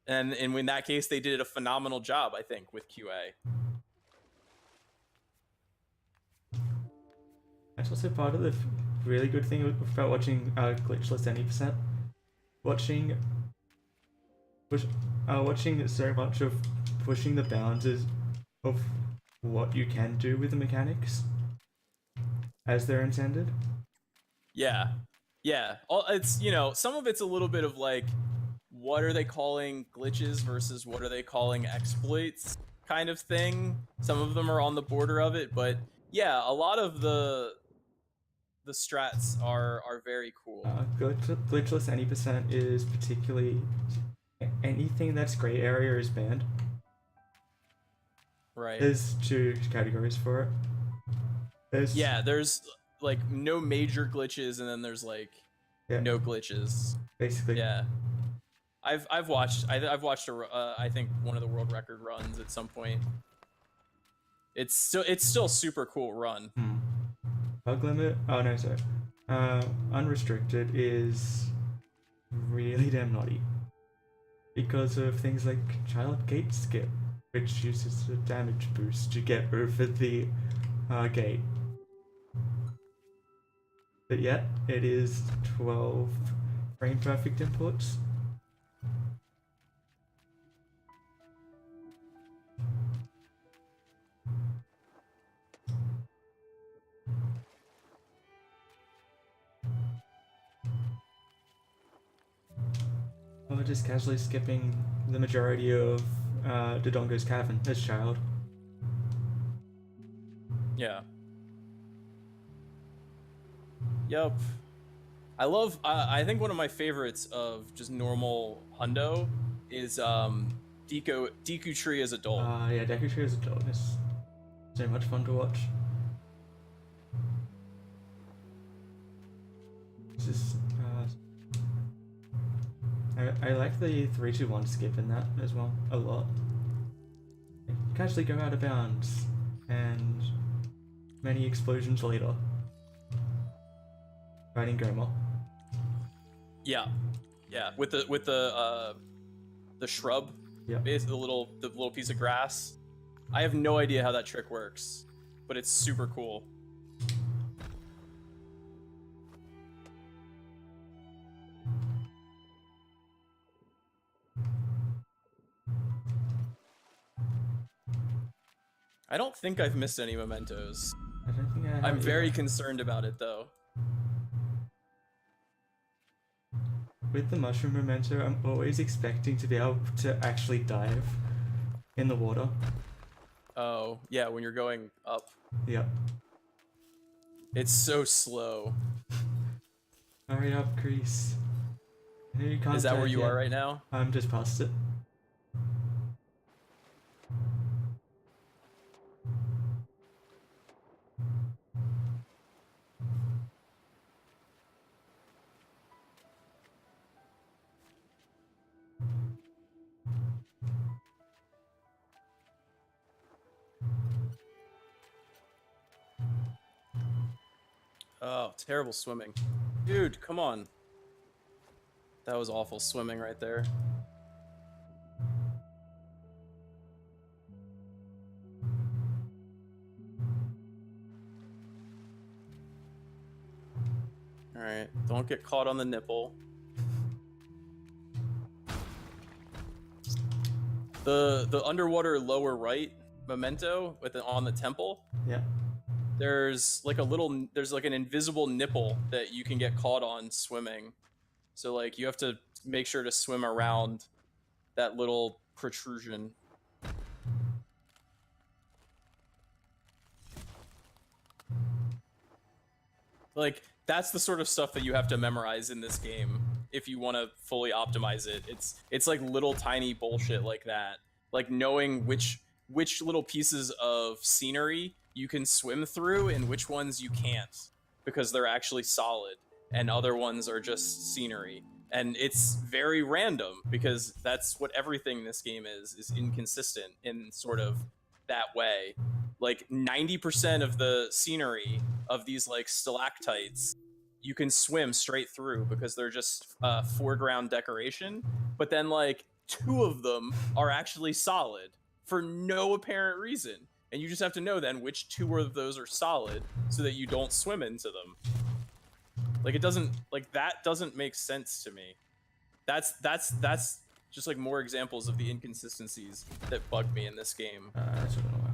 And in that case, they did a phenomenal job, I think, with QA. That's also part of the really good thing about watching Glitchless any percent. Watching so much of pushing the boundaries of what you can do with the mechanics as they're intended. Yeah. It's, you know, some of it's a little bit of like, what are they calling glitches versus what are they calling exploits kind of thing. Some of them are on the border of it, but yeah, a lot of the strats are very cool. Glitchless any percent is particularly anything that's gray area is banned. Right. There's two categories for it. There's like no major glitches, and then there's like no glitches. Basically. Yeah. I've watched I think one of the world record runs at some point. It's still super cool run. Bug limit? Oh no, sorry. Unrestricted is really damn naughty because of things like child gate skip, which uses a damage boost to get over the gate. But yet, it is 12 frame perfect inputs. Or just casually skipping the majority of Dodongo's Cavern as child. Yeah. Yep. I love. I think one of my favorites of just normal Hundo is Deku Tree as adult. Yeah, Deku Tree as adult is so much fun to watch. This is. I like the 3-2-1 skip in that as well a lot. You casually go out of bounds, and many explosions later. Riding Goma. Yeah. With the shrub. Yeah. Basically the little piece of grass. I have no idea how that trick works, but it's super cool. I don't think I've missed any mementos. I don't think I have. I'm very concerned about it though. With the mushroom memento, I'm always expecting to be able to actually dive in the water. Oh, yeah, when you're going up. Yep. It's so slow. Hurry up, Grease. You can't. Is that where you yet. are right now? I'm just past it. Oh, terrible swimming. Dude, come on. That was awful swimming right there. Alright, don't get caught on the nipple. The underwater lower right memento on the temple. Yeah. there's like an invisible nipple that you can get caught on swimming. So like you have to make sure to swim around that little protrusion. Like that's the sort of stuff that you have to memorize in this game if you want to fully optimize it. It's like little tiny bullshit like that. Like knowing which little pieces of scenery you can swim through and which ones you can't because they're actually solid and other ones are just scenery. And it's very random because that's what everything in this game is inconsistent in sort of that way. Like 90% of the scenery of these like stalactites you can swim straight through because they're just foreground decoration, but then like 2 of them are actually solid for no apparent reason, and you just have to know then which 2 of those are solid so that you don't swim into them. Like it doesn't, like that doesn't make sense to me. That's just like more examples of the inconsistencies that bug me in this game. That's not gonna work.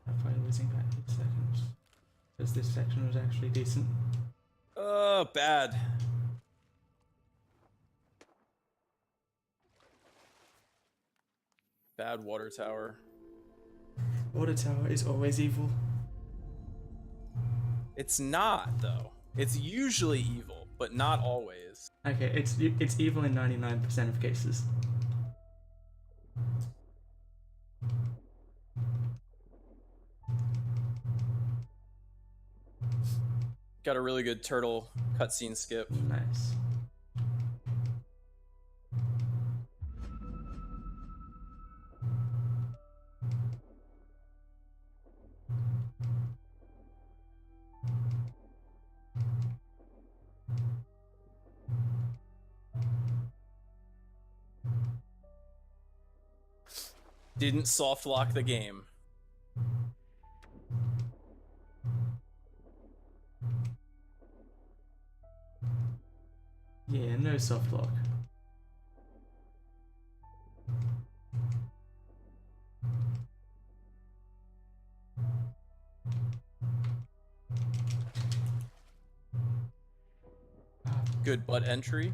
I'm probably losing back 8 seconds. Because this section was actually decent. Bad. Bad water tower. Water tower is always evil. It's not, though. It's usually evil, but not always. Okay, it's evil in 99% of cases. Got a really good turtle cutscene skip. Nice. Didn't soft lock the game. Yeah, no soft lock. Good butt entry.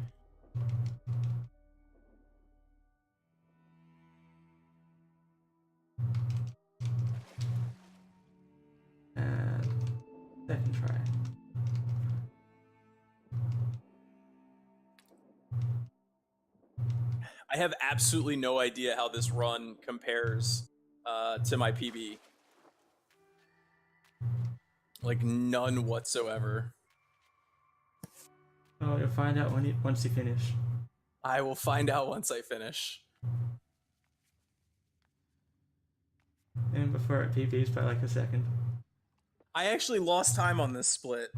And second try. I have absolutely no idea how this run compares to my PB. Like none whatsoever. Oh, you'll find out once you finish. I will find out once I finish. And before it PBs by like a second. I actually lost time on this split.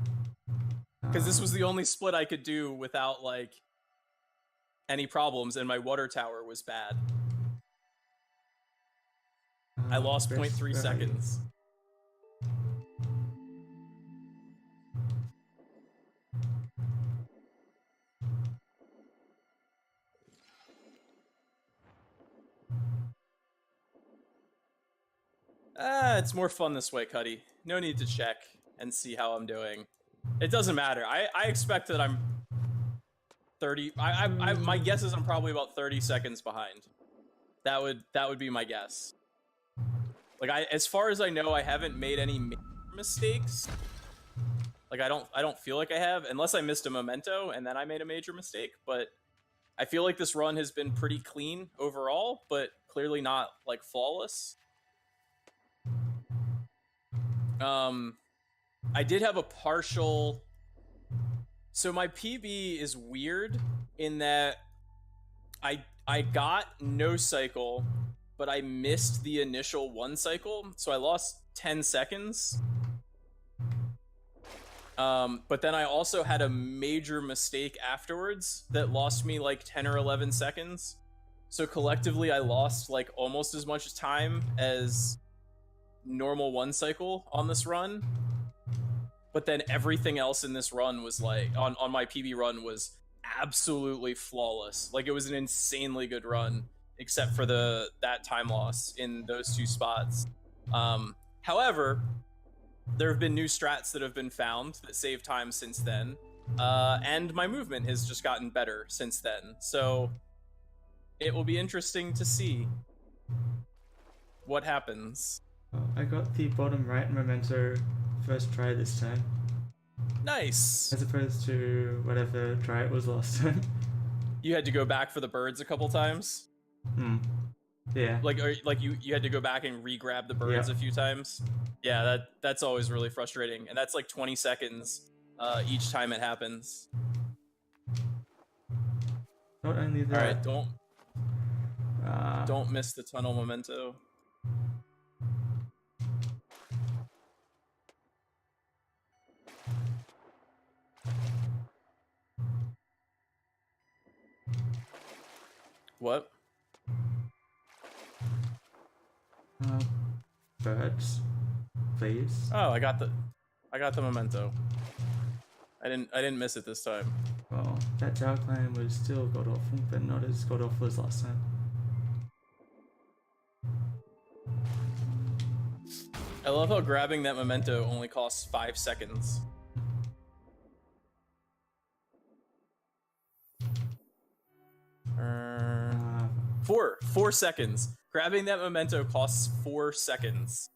Because this was the only split I could do without like any problems, and my water tower was bad. I lost 0.3 seconds. It's more fun this way, Cuddy. No need to check and see how I'm doing. It doesn't matter. I expect that I'm 30. My guess is I'm probably about 30 seconds behind. That would be my guess. Like as far as I know, I haven't made any mistakes. Like I don't feel like I have, unless I missed a memento and then I made a major mistake. But I feel like this run has been pretty clean overall, but clearly not like flawless. I did have a partial. So my PB is weird in that I got no cycle, but I missed the initial 1 cycle, so I lost 10 seconds. But then I also had a major mistake afterwards that lost me like 10 or 11 seconds. So collectively I lost like almost as much time as normal one cycle on this run, but then everything else in this run was like on my PB run was absolutely flawless. Like it was an insanely good run, except for that time loss in those two spots. However, there have been new strats that have been found that save time since then, and my movement has just gotten better since then. So it will be interesting to see what happens. Oh, I got the bottom right memento first try this time. Nice. As opposed to whatever try it was last time. You had to go back for the birds a couple times? Yeah. Like you had to go back and re-grab the birds a few times? Yeah, that's always really frustrating. And that's like 20 seconds each time it happens. Not only that. Alright, don't miss the tunnel memento. What? Birds, please. Oh, I got the memento. I didn't miss it this time. Well, that tower climb was still god awful, but not as god awful as last time. I love how grabbing that memento only costs 5 seconds. Four seconds. Grabbing that memento costs 4 seconds.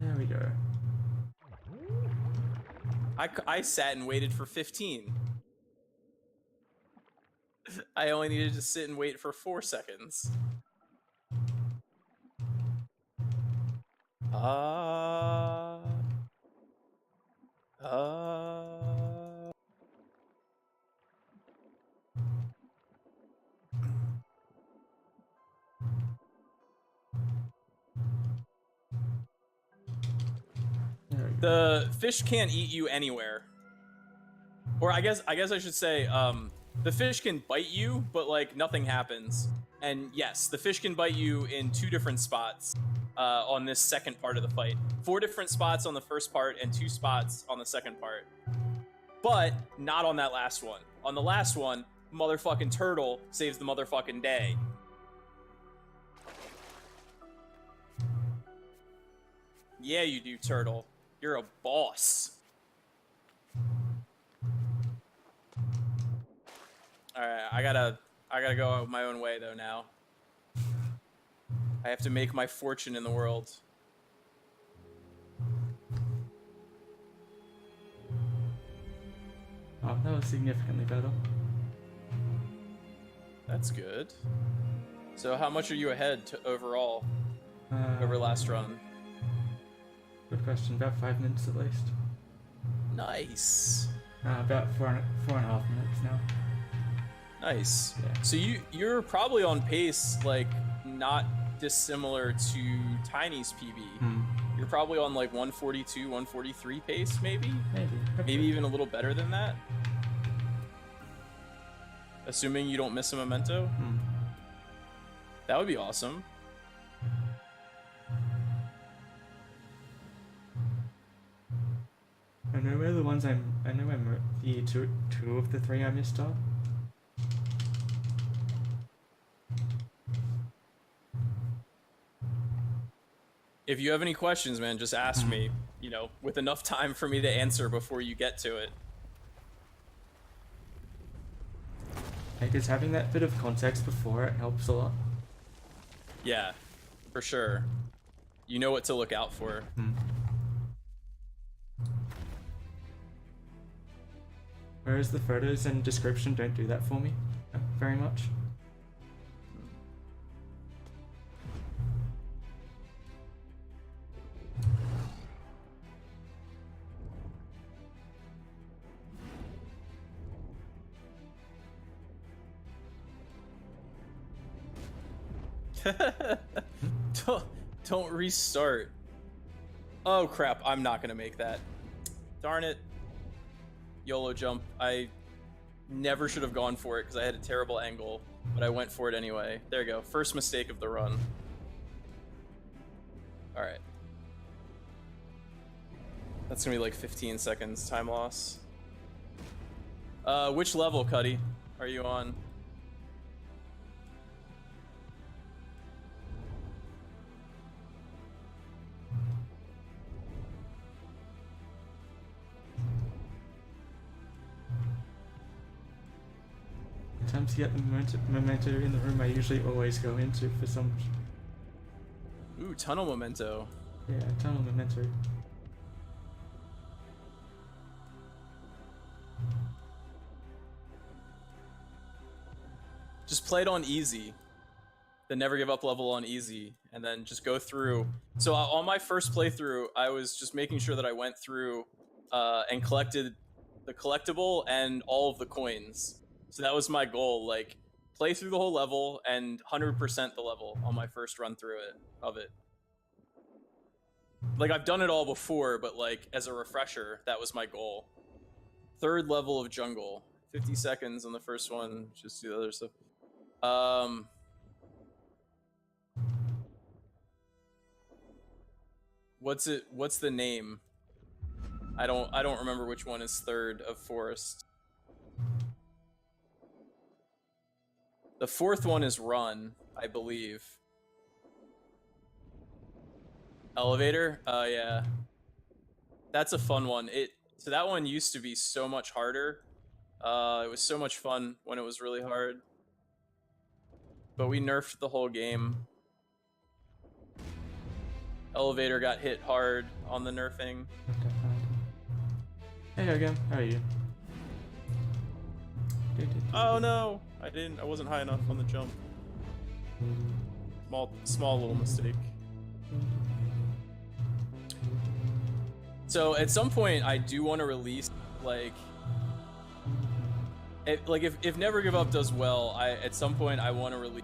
There we go. I sat and waited for 15. I only needed to sit and wait for 4 seconds. The fish can't eat you anywhere. Or I guess I should say, the fish can bite you, but like nothing happens. And yes, the fish can bite you in 2 different spots on this second part of the fight. 4 different spots on the first part and 2 spots on the second part. But not on that last one. On the last one, motherfucking turtle saves the motherfucking day. Yeah, you do, turtle. You're a boss. Alright, I gotta go my own way though now. I have to make my fortune in the world. Oh, that was significantly better. That's good. So how much are you ahead overall over last run? Good question. About 5 minutes at least. Nice. About four and a half minutes now. Nice. Yeah. So you're probably on pace, like not dissimilar to Tiny's PB. You're probably on like 142, 143 pace, maybe? Maybe even a little better than that. Assuming you don't miss a memento. That would be awesome. I know where the ones the two of the 3 I missed are. If you have any questions, man, just ask me, you know, with enough time for me to answer before you get to it. Because having that bit of context before it helps a lot. Yeah, for sure. You know what to look out for. Whereas the photos and description don't do that for me very much. Don't restart. Oh crap, I'm not gonna make that. Darn it. YOLO jump. I never should have gone for it because I had a terrible angle, but I went for it anyway. There you go. First mistake of the run. All right. That's gonna be like 15 seconds time loss. Which level, Cuddy, are you on? Attempts to get the memento in the room I usually always go into for some... Ooh, tunnel memento. Yeah, tunnel memento. Just play it on easy. The never give up level on easy, and then just go through. So on my first playthrough, I was just making sure that I went through and collected the collectible and all of the coins. So that was my goal, like play through the whole level and 100% the level on my first run through of it. Like I've done it all before, but like as a refresher, that was my goal. Third level of jungle, 50 seconds on the first one. Just do the other stuff. What's the name? I don't remember which one is third of forest. The fourth one is run, I believe. Elevator? Yeah. That's a fun one. So that one used to be so much harder. It was so much fun when it was really hard. But we nerfed the whole game. Elevator got hit hard on the nerfing. Hey again, how are you? Oh no! I wasn't high enough on the jump. Small little mistake. So at some point I do want to release like if Never Give Up does well, at some point I want to release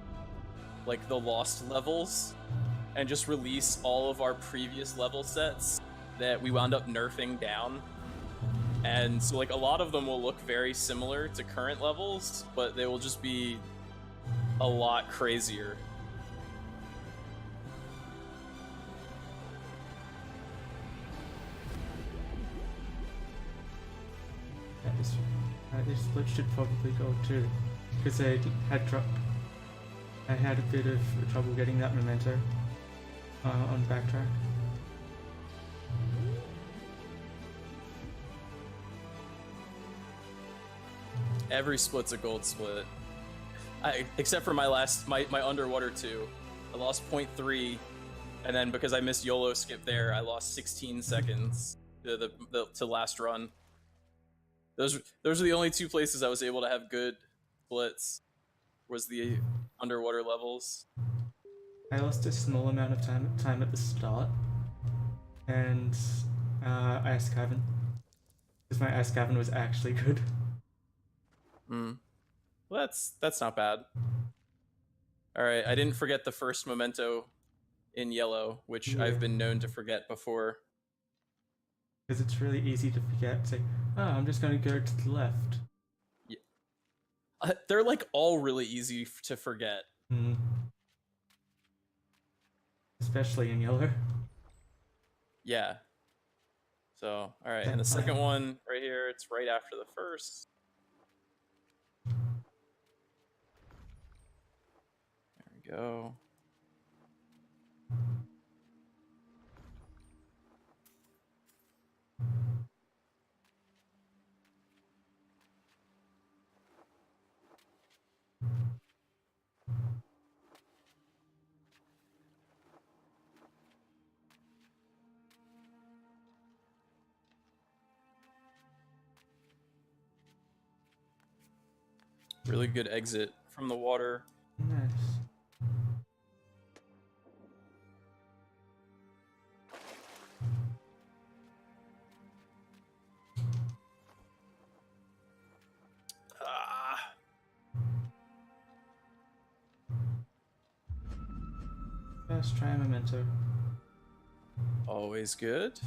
like the lost levels and just release all of our previous level sets that we wound up nerfing down. And so like a lot of them will look very similar to current levels, but they will just be a lot crazier. This split should probably go too, because I had a bit of trouble getting that memento on backtrack. Every split's a gold split. Except for my underwater 2. I lost 0.3, and then because I missed YOLO skip there, I lost 16 seconds to last run. Those are the only 2 places I was able to have good splits, was the underwater levels. I lost a small amount of time at the start, and Ice Cavern, because my Ice Cavern was actually good. Well, that's not bad. All right, I didn't forget the first memento in yellow, which I've been known to forget before. Because it's really easy to forget. Say, oh, I'm just going to go to the left. Yeah. They're like all really easy to forget. Especially in yellow. Yeah. So, all right, and the second one right here, it's right after the first. There we go. Really good exit from the water. Nice. First try memento. Always good.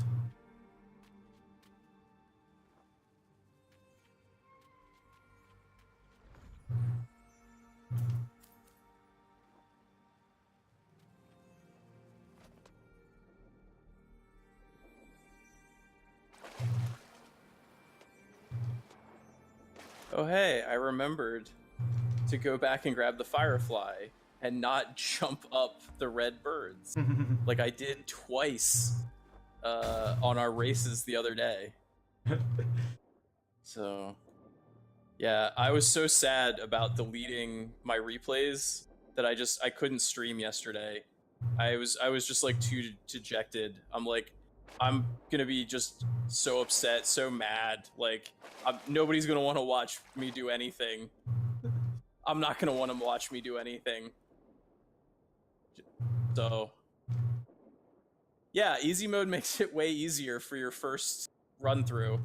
Oh hey, I remembered to go back and grab the firefly and not jump up the red birds like I did twice on our races the other day. So yeah, I was so sad about deleting my replays that I couldn't stream yesterday. I was just like too dejected. I'm gonna be just so upset, so mad. Like nobody's gonna want to watch me do anything. I'm not gonna want to watch me do anything. So yeah, easy mode makes it way easier for your first run through.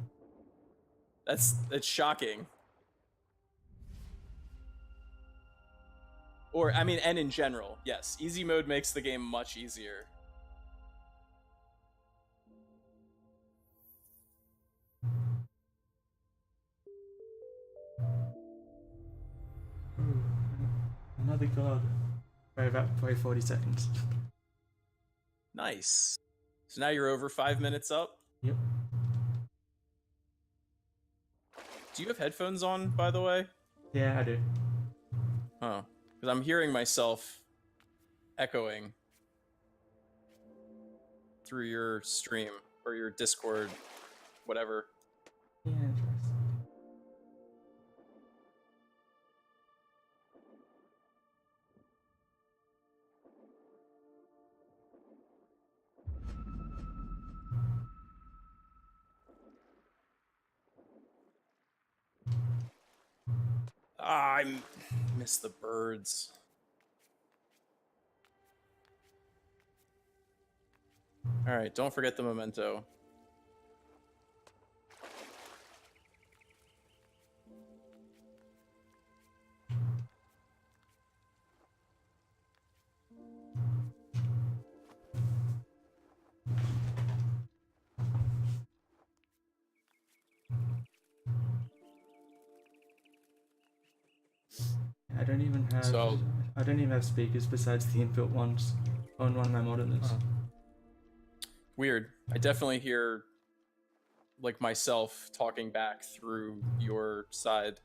That's shocking. Or I mean, and in general, yes, easy mode makes the game much easier. Ooh, another god. By about 40 seconds. Nice. So now you're over 5 minutes up? Yep. Do you have headphones on, by the way? Yeah, I do. Huh. Because I'm hearing myself echoing through your stream or your Discord, whatever. Yeah, interesting. Ah, I miss the birds. All right, don't forget the memento. I don't even have. So I don't even have speakers besides the inbuilt ones on one of my monitors. Oh. Weird. I definitely hear like myself talking back through your side.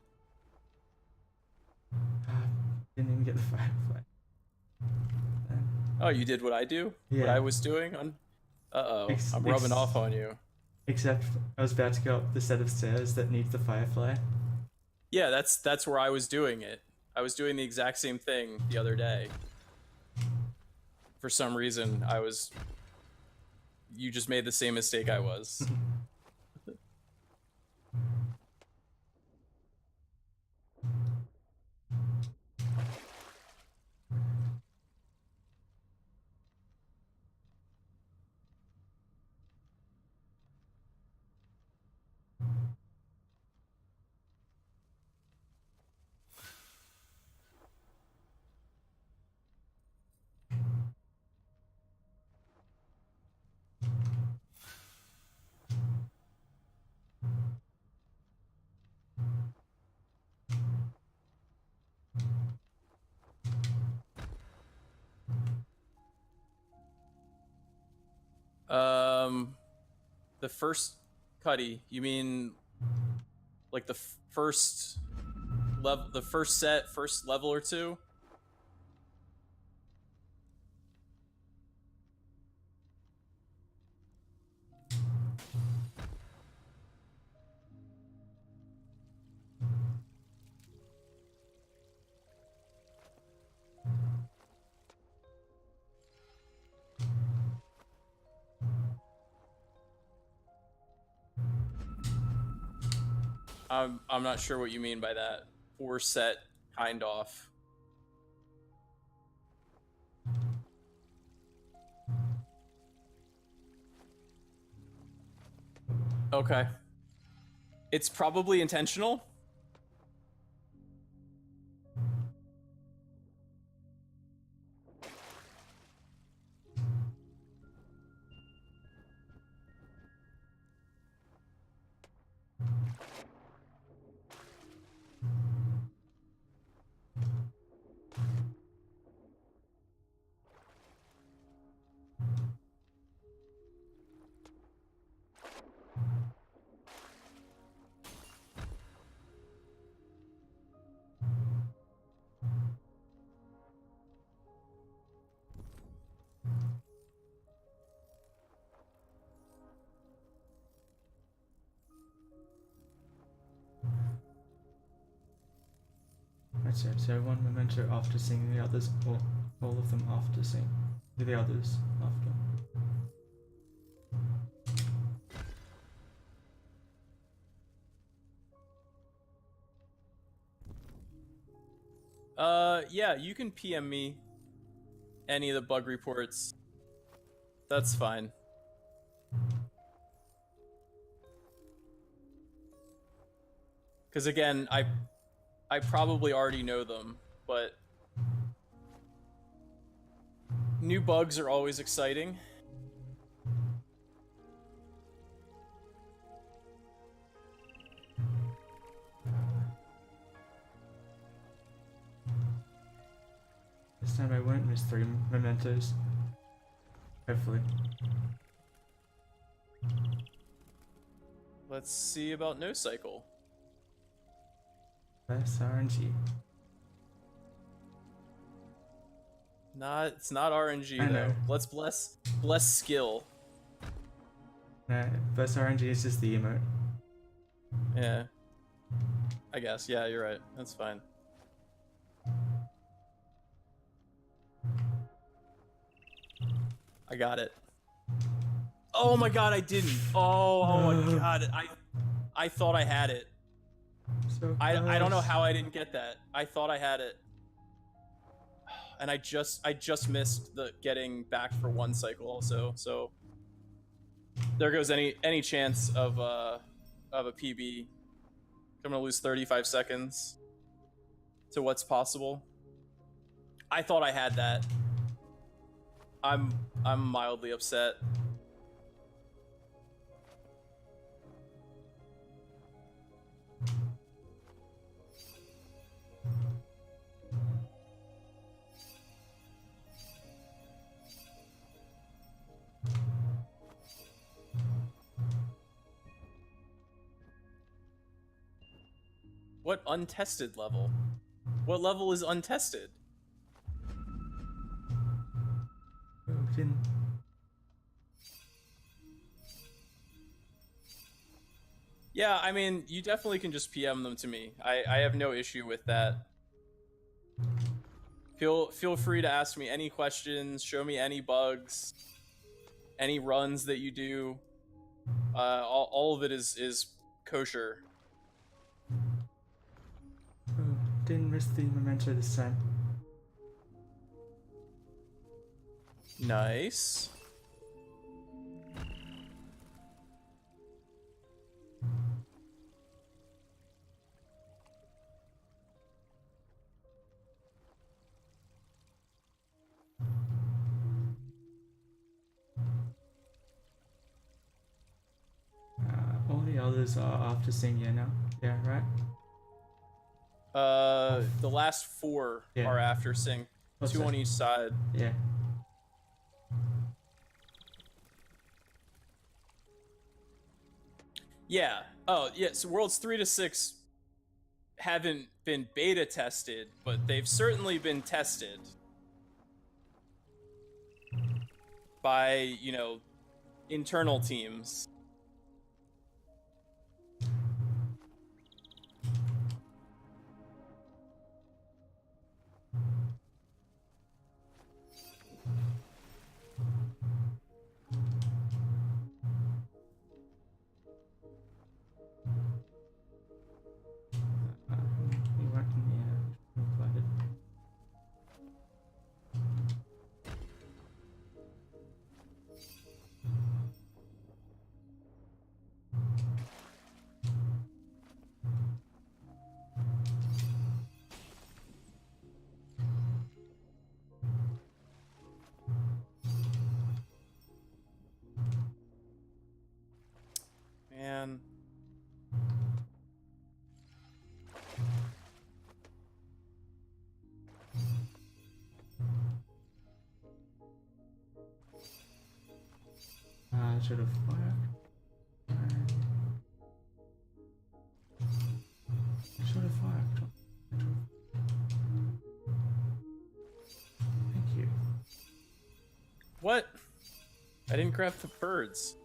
Didn't even get the firefly. Oh, you did what I do? Yeah. What I was doing? Uh-oh. I'm rubbing off on you. Except I was about to go up the set of stairs that needs the firefly. Yeah, that's where I was doing it. I was doing the exact same thing the other day. For some reason, you just made the same mistake I was. The first Cuddy, you mean like the first level, the first level or two? I'm not sure what you mean by that. Four set kind off. Okay. It's probably intentional. That's it. So one memento after seeing the others, or all of them after seeing the others after. Yeah, you can PM me any of the bug reports. That's fine. Because again, I probably already know them, but new bugs are always exciting. This time I won't miss 3 mementos. Hopefully. Let's see about no cycle. That's RNG. It's not RNG I though. know. Let's bless skill. Nah, best RNG is just the emote. Yeah. I guess. Yeah, you're right. That's fine. I got it. Oh my god, I didn't. Oh my god, I thought I had it. So I don't know how I didn't get that. I thought I had it. And I just missed the getting back for 1 cycle also. So there goes any chance of a PB. I'm gonna lose 35 seconds to what's possible. I thought I had that. I'm mildly upset. What untested level? What level is untested? Oh, didn't. Yeah, I mean, you definitely can just PM them to me. I have no issue with that. Feel free to ask me any questions, show me any bugs, any runs that you do. All of it is kosher. Oh, didn't miss the memento this time. Nice. All the others are after senior now. Yeah, right? The last 4 are after sync. What's 2 that? on each side. Yeah. Yeah. Oh, yeah. So Worlds 3 to 6 haven't been beta tested, but they've certainly been tested by, internal teams. You weren't in the invited. Man. I should have fired. I should have fired. Thank you. What? I didn't grab the birds.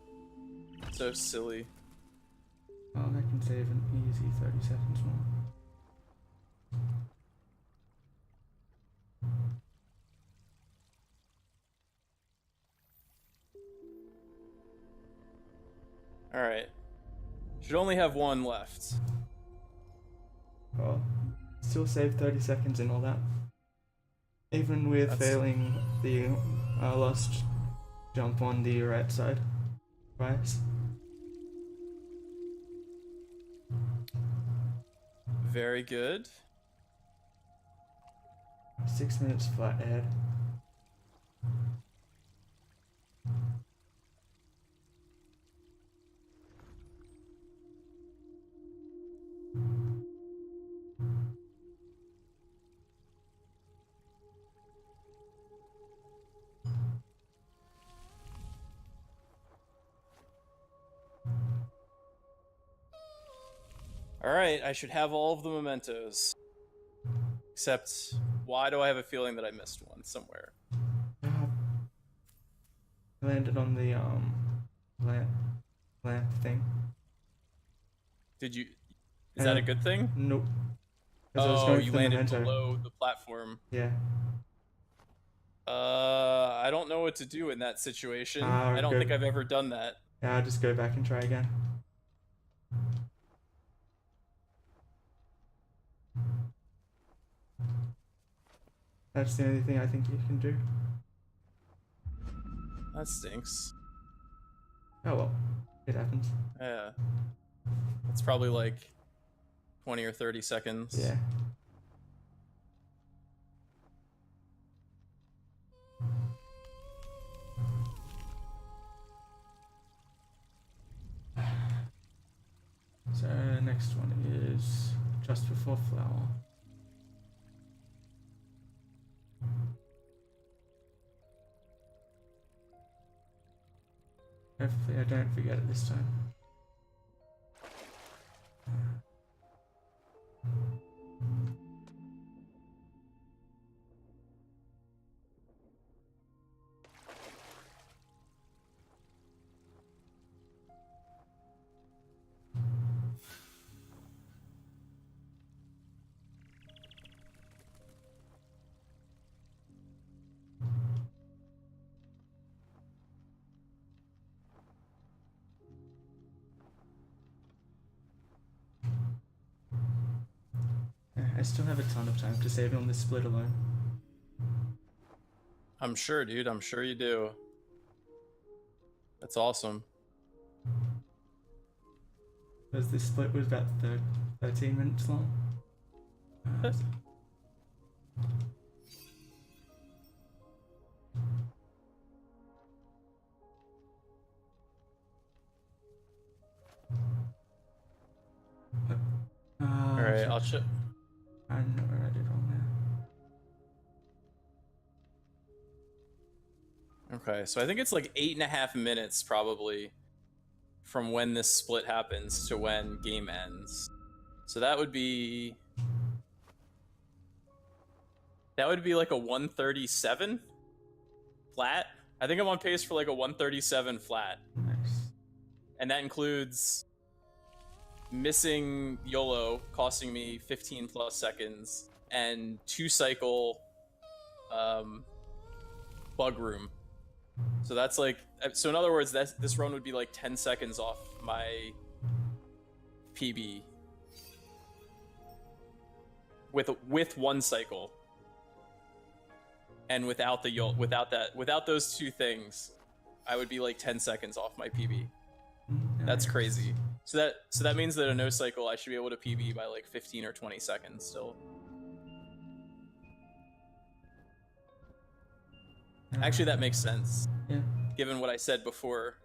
So silly. Oh, that can save an easy 30 seconds more. All right. Should only have one left. Oh, still save 30 seconds and all that. Even with failing the last jump on the right side. Right? Very good. 6 minutes flat ahead. Alright, I should have all of the mementos. Except, why do I have a feeling that I missed one somewhere? Landed on the lamp thing. Did you... Is that a good thing? Nope. Oh, you landed below the platform. Yeah. I don't know what to do in that situation. I don't think I've ever done that. Yeah, I'll just go back and try again. That's the only thing I think you can do. That stinks. Oh well, it happens. Yeah. It's probably like 20 or 30 seconds. Yeah. So next one is just before flower. Hopefully I don't forget it this time. I still have a ton of time to save on this split alone. I'm sure, dude. I'm sure you do. That's awesome. Because this split was about 13 minutes long. Alright, I'll check. I know where I did wrong now. Okay, so I think it's like 8.5 minutes probably from when this split happens to when game ends. So that would be like a 137 flat. I think I'm on pace for like a 137 flat. Nice. And that includes missing YOLO costing me 15 plus seconds and 2 cycle bug room. So that's like, so in other words, this run would be like 10 seconds off my PB with 1 cycle. And without the YOLO, without those 2 things, I would be like 10 seconds off my PB. That's crazy. So that means that a no cycle, I should be able to PB by like 15 or 20 seconds still. Actually, that makes sense. Yeah. Given what I said before.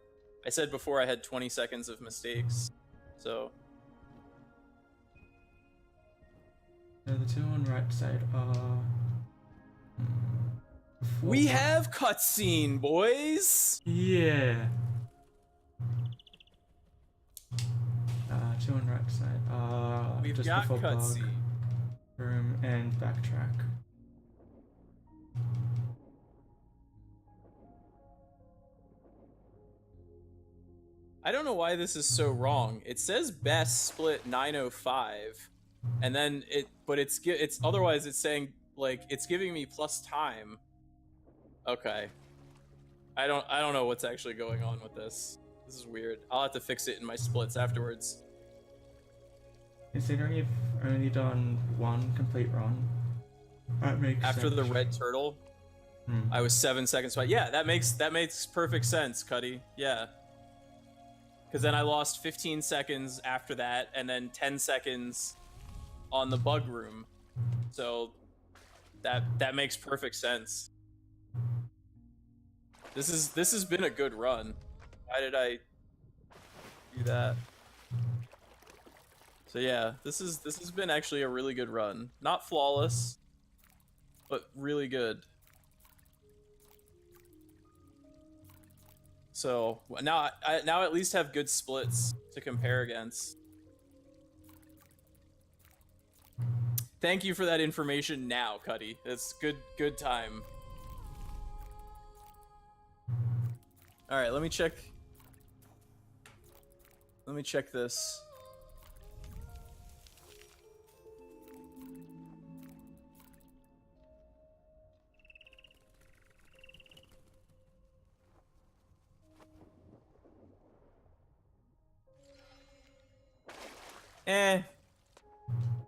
I said before I had 20 seconds of mistakes. So. So the 2 on right side are... We have cutscene, boys! Yeah. 2 on right side. We've just got before cutscene. Room and backtrack. I don't know why this is so wrong. It says best split 9:05, and then it's otherwise it's saying like it's giving me plus time. Okay. I don't know what's actually going on with this. This is weird. I'll have to fix it in my splits afterwards. Considering you've only done one complete run, that makes After sense. the red turtle, I was 7 seconds behind. Yeah, that makes perfect sense, Cuddy. Yeah. Because then I lost 15 seconds after that, and then 10 seconds on the bug room. So that makes perfect sense. This has been a good run. Why did I do that? So yeah, this has been actually a really good run. Not flawless, but really good. So now I now at least have good splits to compare against. Thank you for that information now, Cuddy. It's good time. All right, let me check this.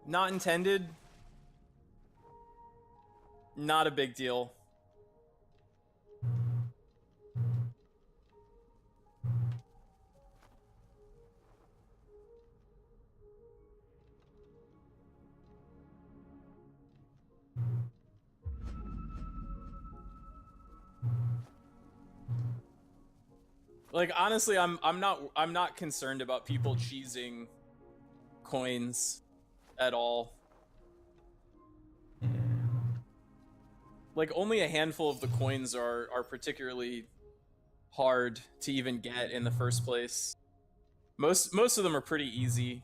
Not intended. Not a big deal. Like honestly, I'm not concerned about people cheesing coins at all. Like only a handful of the coins are particularly hard to even get in the first place. Most of them are pretty easy.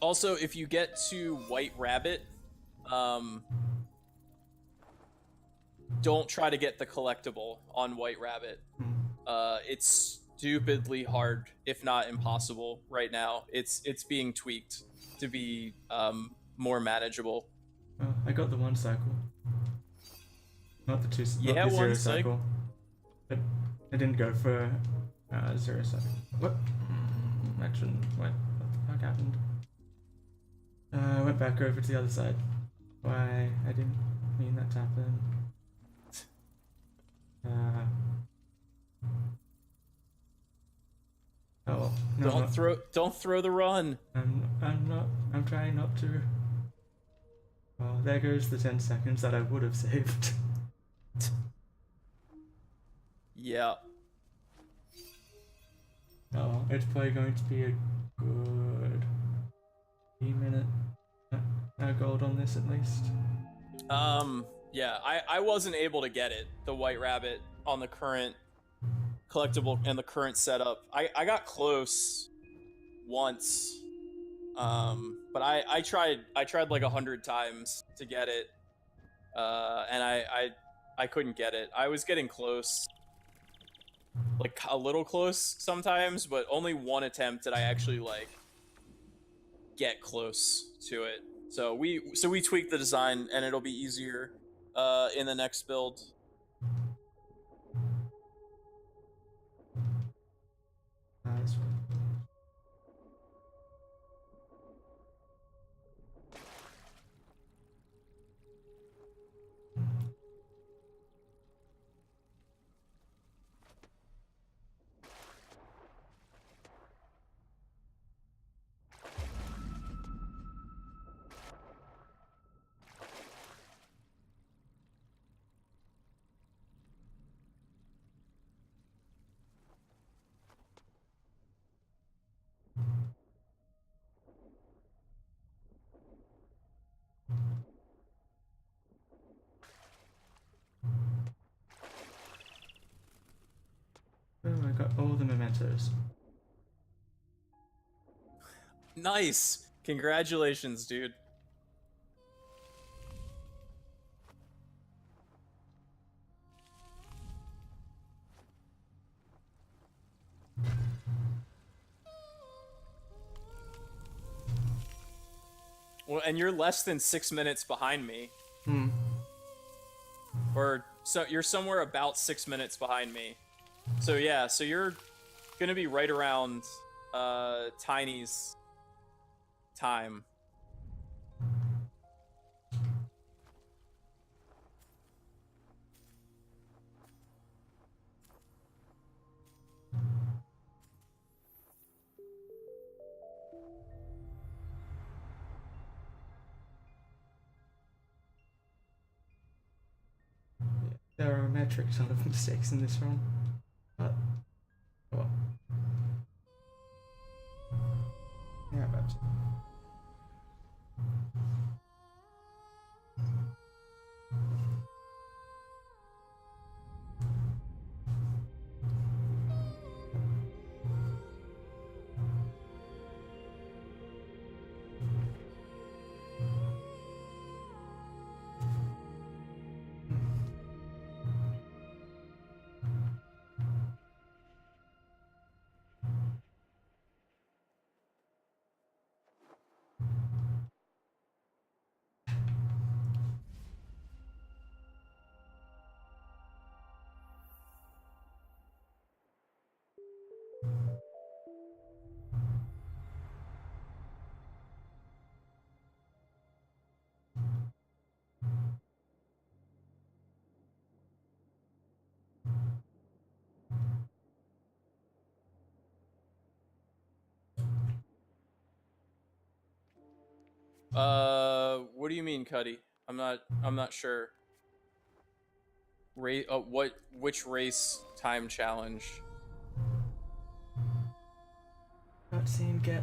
Also, if you get to White Rabbit, don't try to get the collectible on White Rabbit. It's stupidly hard, if not impossible, right now. It's being tweaked to be more manageable. Well, I got the one cycle, not the two. Yeah, not the one zero cycle. But I didn't go for 0 cycle. What? Actually, what the fuck happened? I went back over to the other side. Why? I didn't mean that to happen. Oh, no, Don't throw the run. I'm trying not to. Well, there goes the 10 seconds that I would have saved. Yeah. Oh, it's probably going to be a good 3-minute gold on this at least. Yeah, I wasn't able to get it, the White Rabbit, on the current collectible and the current setup. I got close once, but I tried like 100 times to get it, and I couldn't get it. I was getting close, like a little close sometimes, but only one attempt did I actually like get close to it. So we tweaked the design, and it'll be easier in the next build. This one. Oh, I got all the mementos. Nice! Congratulations, dude. Well, and you're less than 6 minutes behind me. Hmm. Or so you're somewhere about 6 minutes behind me. So yeah, so you're gonna be right around Tiny's time. There are a metric ton of mistakes in this run. But, well. Yeah, about to. What do you mean, Cuddy? I'm not sure. Which race time challenge? Cutscene get.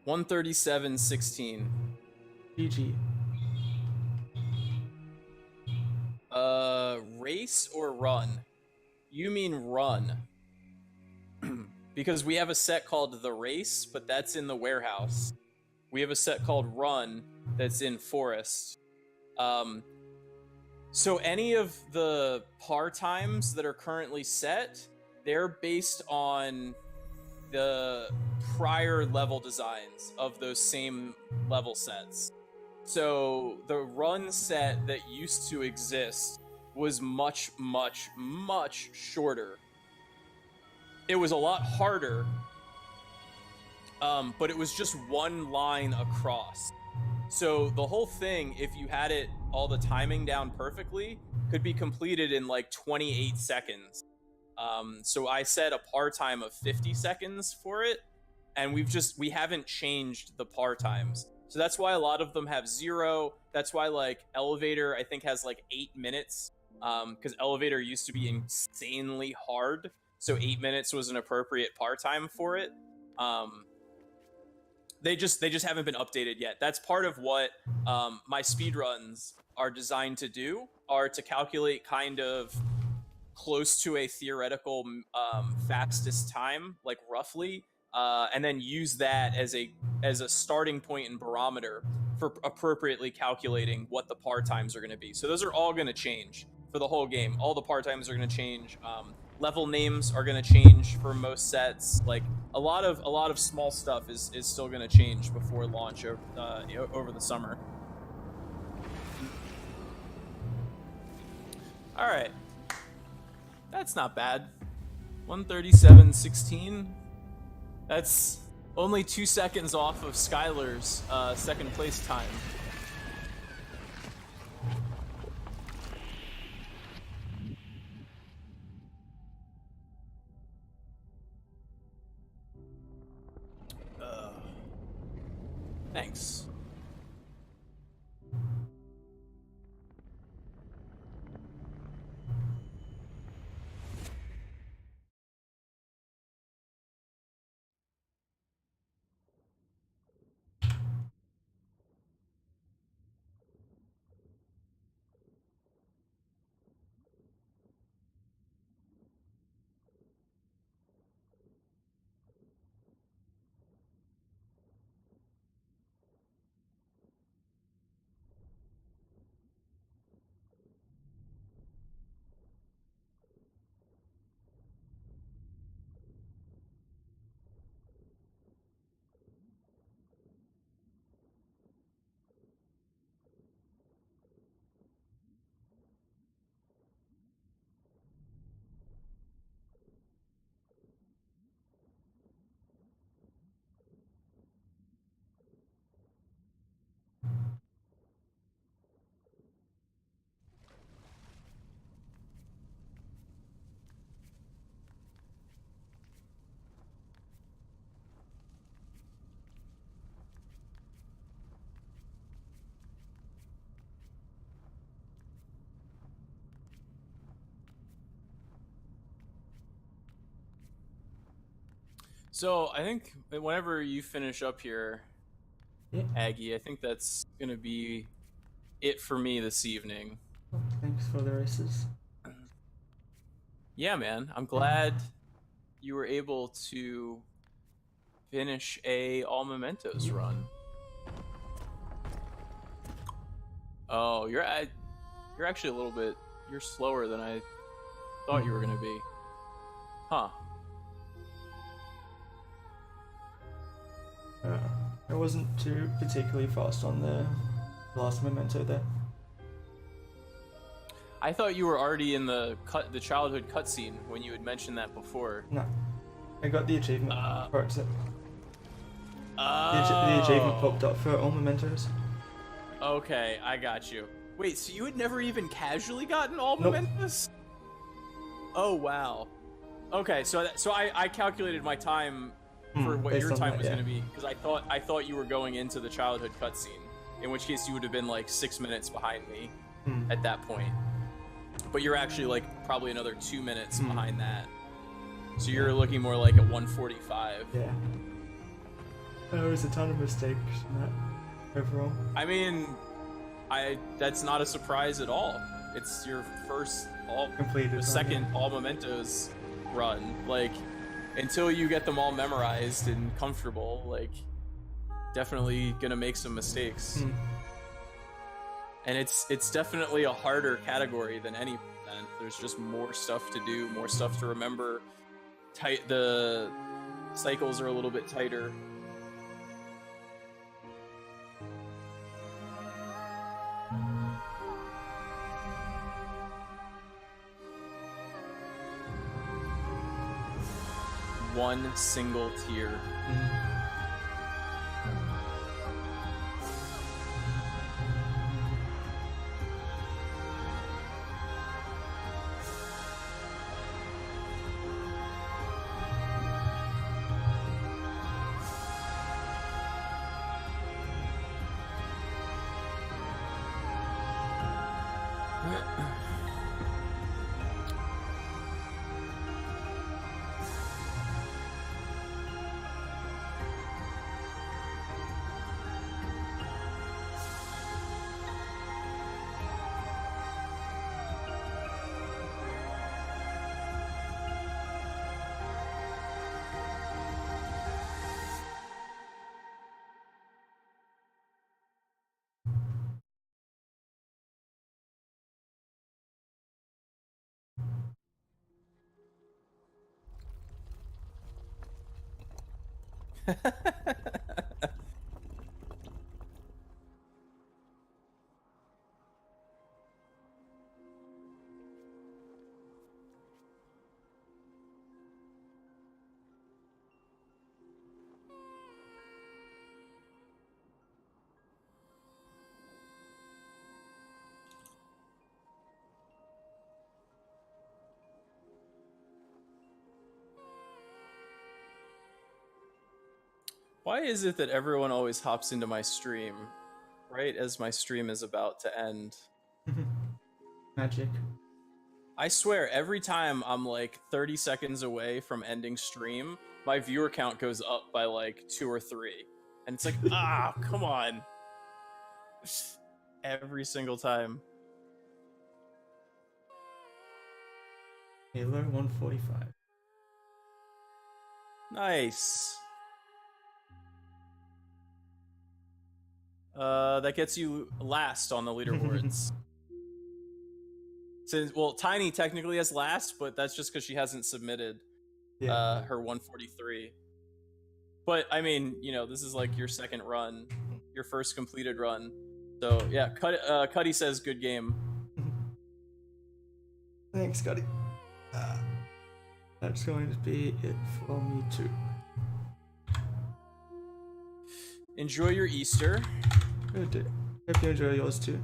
137:16. GG. Race or run? You mean run. Because we have a set called The Race, but that's in the warehouse. We have a set called Run that's in Forest. So any of the par times that are currently set, they're based on the prior level designs of those same level sets. So the run set that used to exist was much, much, much shorter. It was a lot harder, but it was just one line across. So the whole thing, if you had it all the timing down perfectly, could be completed in like 28 seconds. So I set a par time of 50 seconds for it, and we haven't changed the par times. So that's why a lot of them have 0. That's why like Elevator I think has like 8 minutes, because Elevator used to be insanely hard. So 8 minutes was an appropriate par time for it. They just haven't been updated yet. That's part of what my speedruns are designed to do, are to calculate kind of close to a theoretical fastest time, like roughly, and then use that as a starting point and barometer for appropriately calculating what the par times are going to be. So those are all going to change for the whole game. All the par times are going to change. Level names are going to change for most sets. Like a lot of small stuff is still going to change before launch over the summer. All right. That's not bad. 137.16. That's only 2 seconds off of Skylar's second place time. Thanks. So I think whenever you finish up here, Yeah. Aggie, I think that's gonna be it for me this evening. Well, thanks for the races. Yeah, man. I'm glad you were able to finish a All Mementos run. Oh, you're actually a little bit you're slower than I thought you were gonna be. Huh. I wasn't too particularly fast on the last memento there. I thought you were already in the childhood cutscene when you had mentioned that before. No, I got the achievement for it. Oh. The achievement popped up for all mementos. Okay, I got you. Wait, so you had never even casually gotten all Nope. mementos? Oh wow. Okay, so I calculated my time for what your time was going to be because I thought you were going into the childhood cutscene, in which case you would have been like 6 minutes behind me at that point. But you're actually like probably another 2 minutes behind that. So you're looking more like a 1:45. Yeah. There was a ton of mistakes in that overall. I mean, that's not a surprise at all. It's your first second All Mementos run. Like, until you get them all memorized and comfortable, like, definitely gonna make some mistakes. And it's definitely a harder category than any event. There's just more stuff to do, more stuff to remember. The cycles are a little bit tighter. One single tier. Why is it that everyone always hops into my stream right as my stream is about to end? Magic. I swear, every time I'm like 30 seconds away from ending stream, my viewer count goes up by like 2 or 3. And it's like, come on. Every single time. Halo 145. Nice. That gets you last on the leaderboards. Since, well, Tiny technically has last, but that's just because she hasn't submitted her 143. But I mean, you know, this is like your second run, your first completed run. So yeah, Cuddy says good game. Thanks, Cuddy. That's going to be it for me too. Enjoy your Easter. Good day. Hope you enjoy yours too.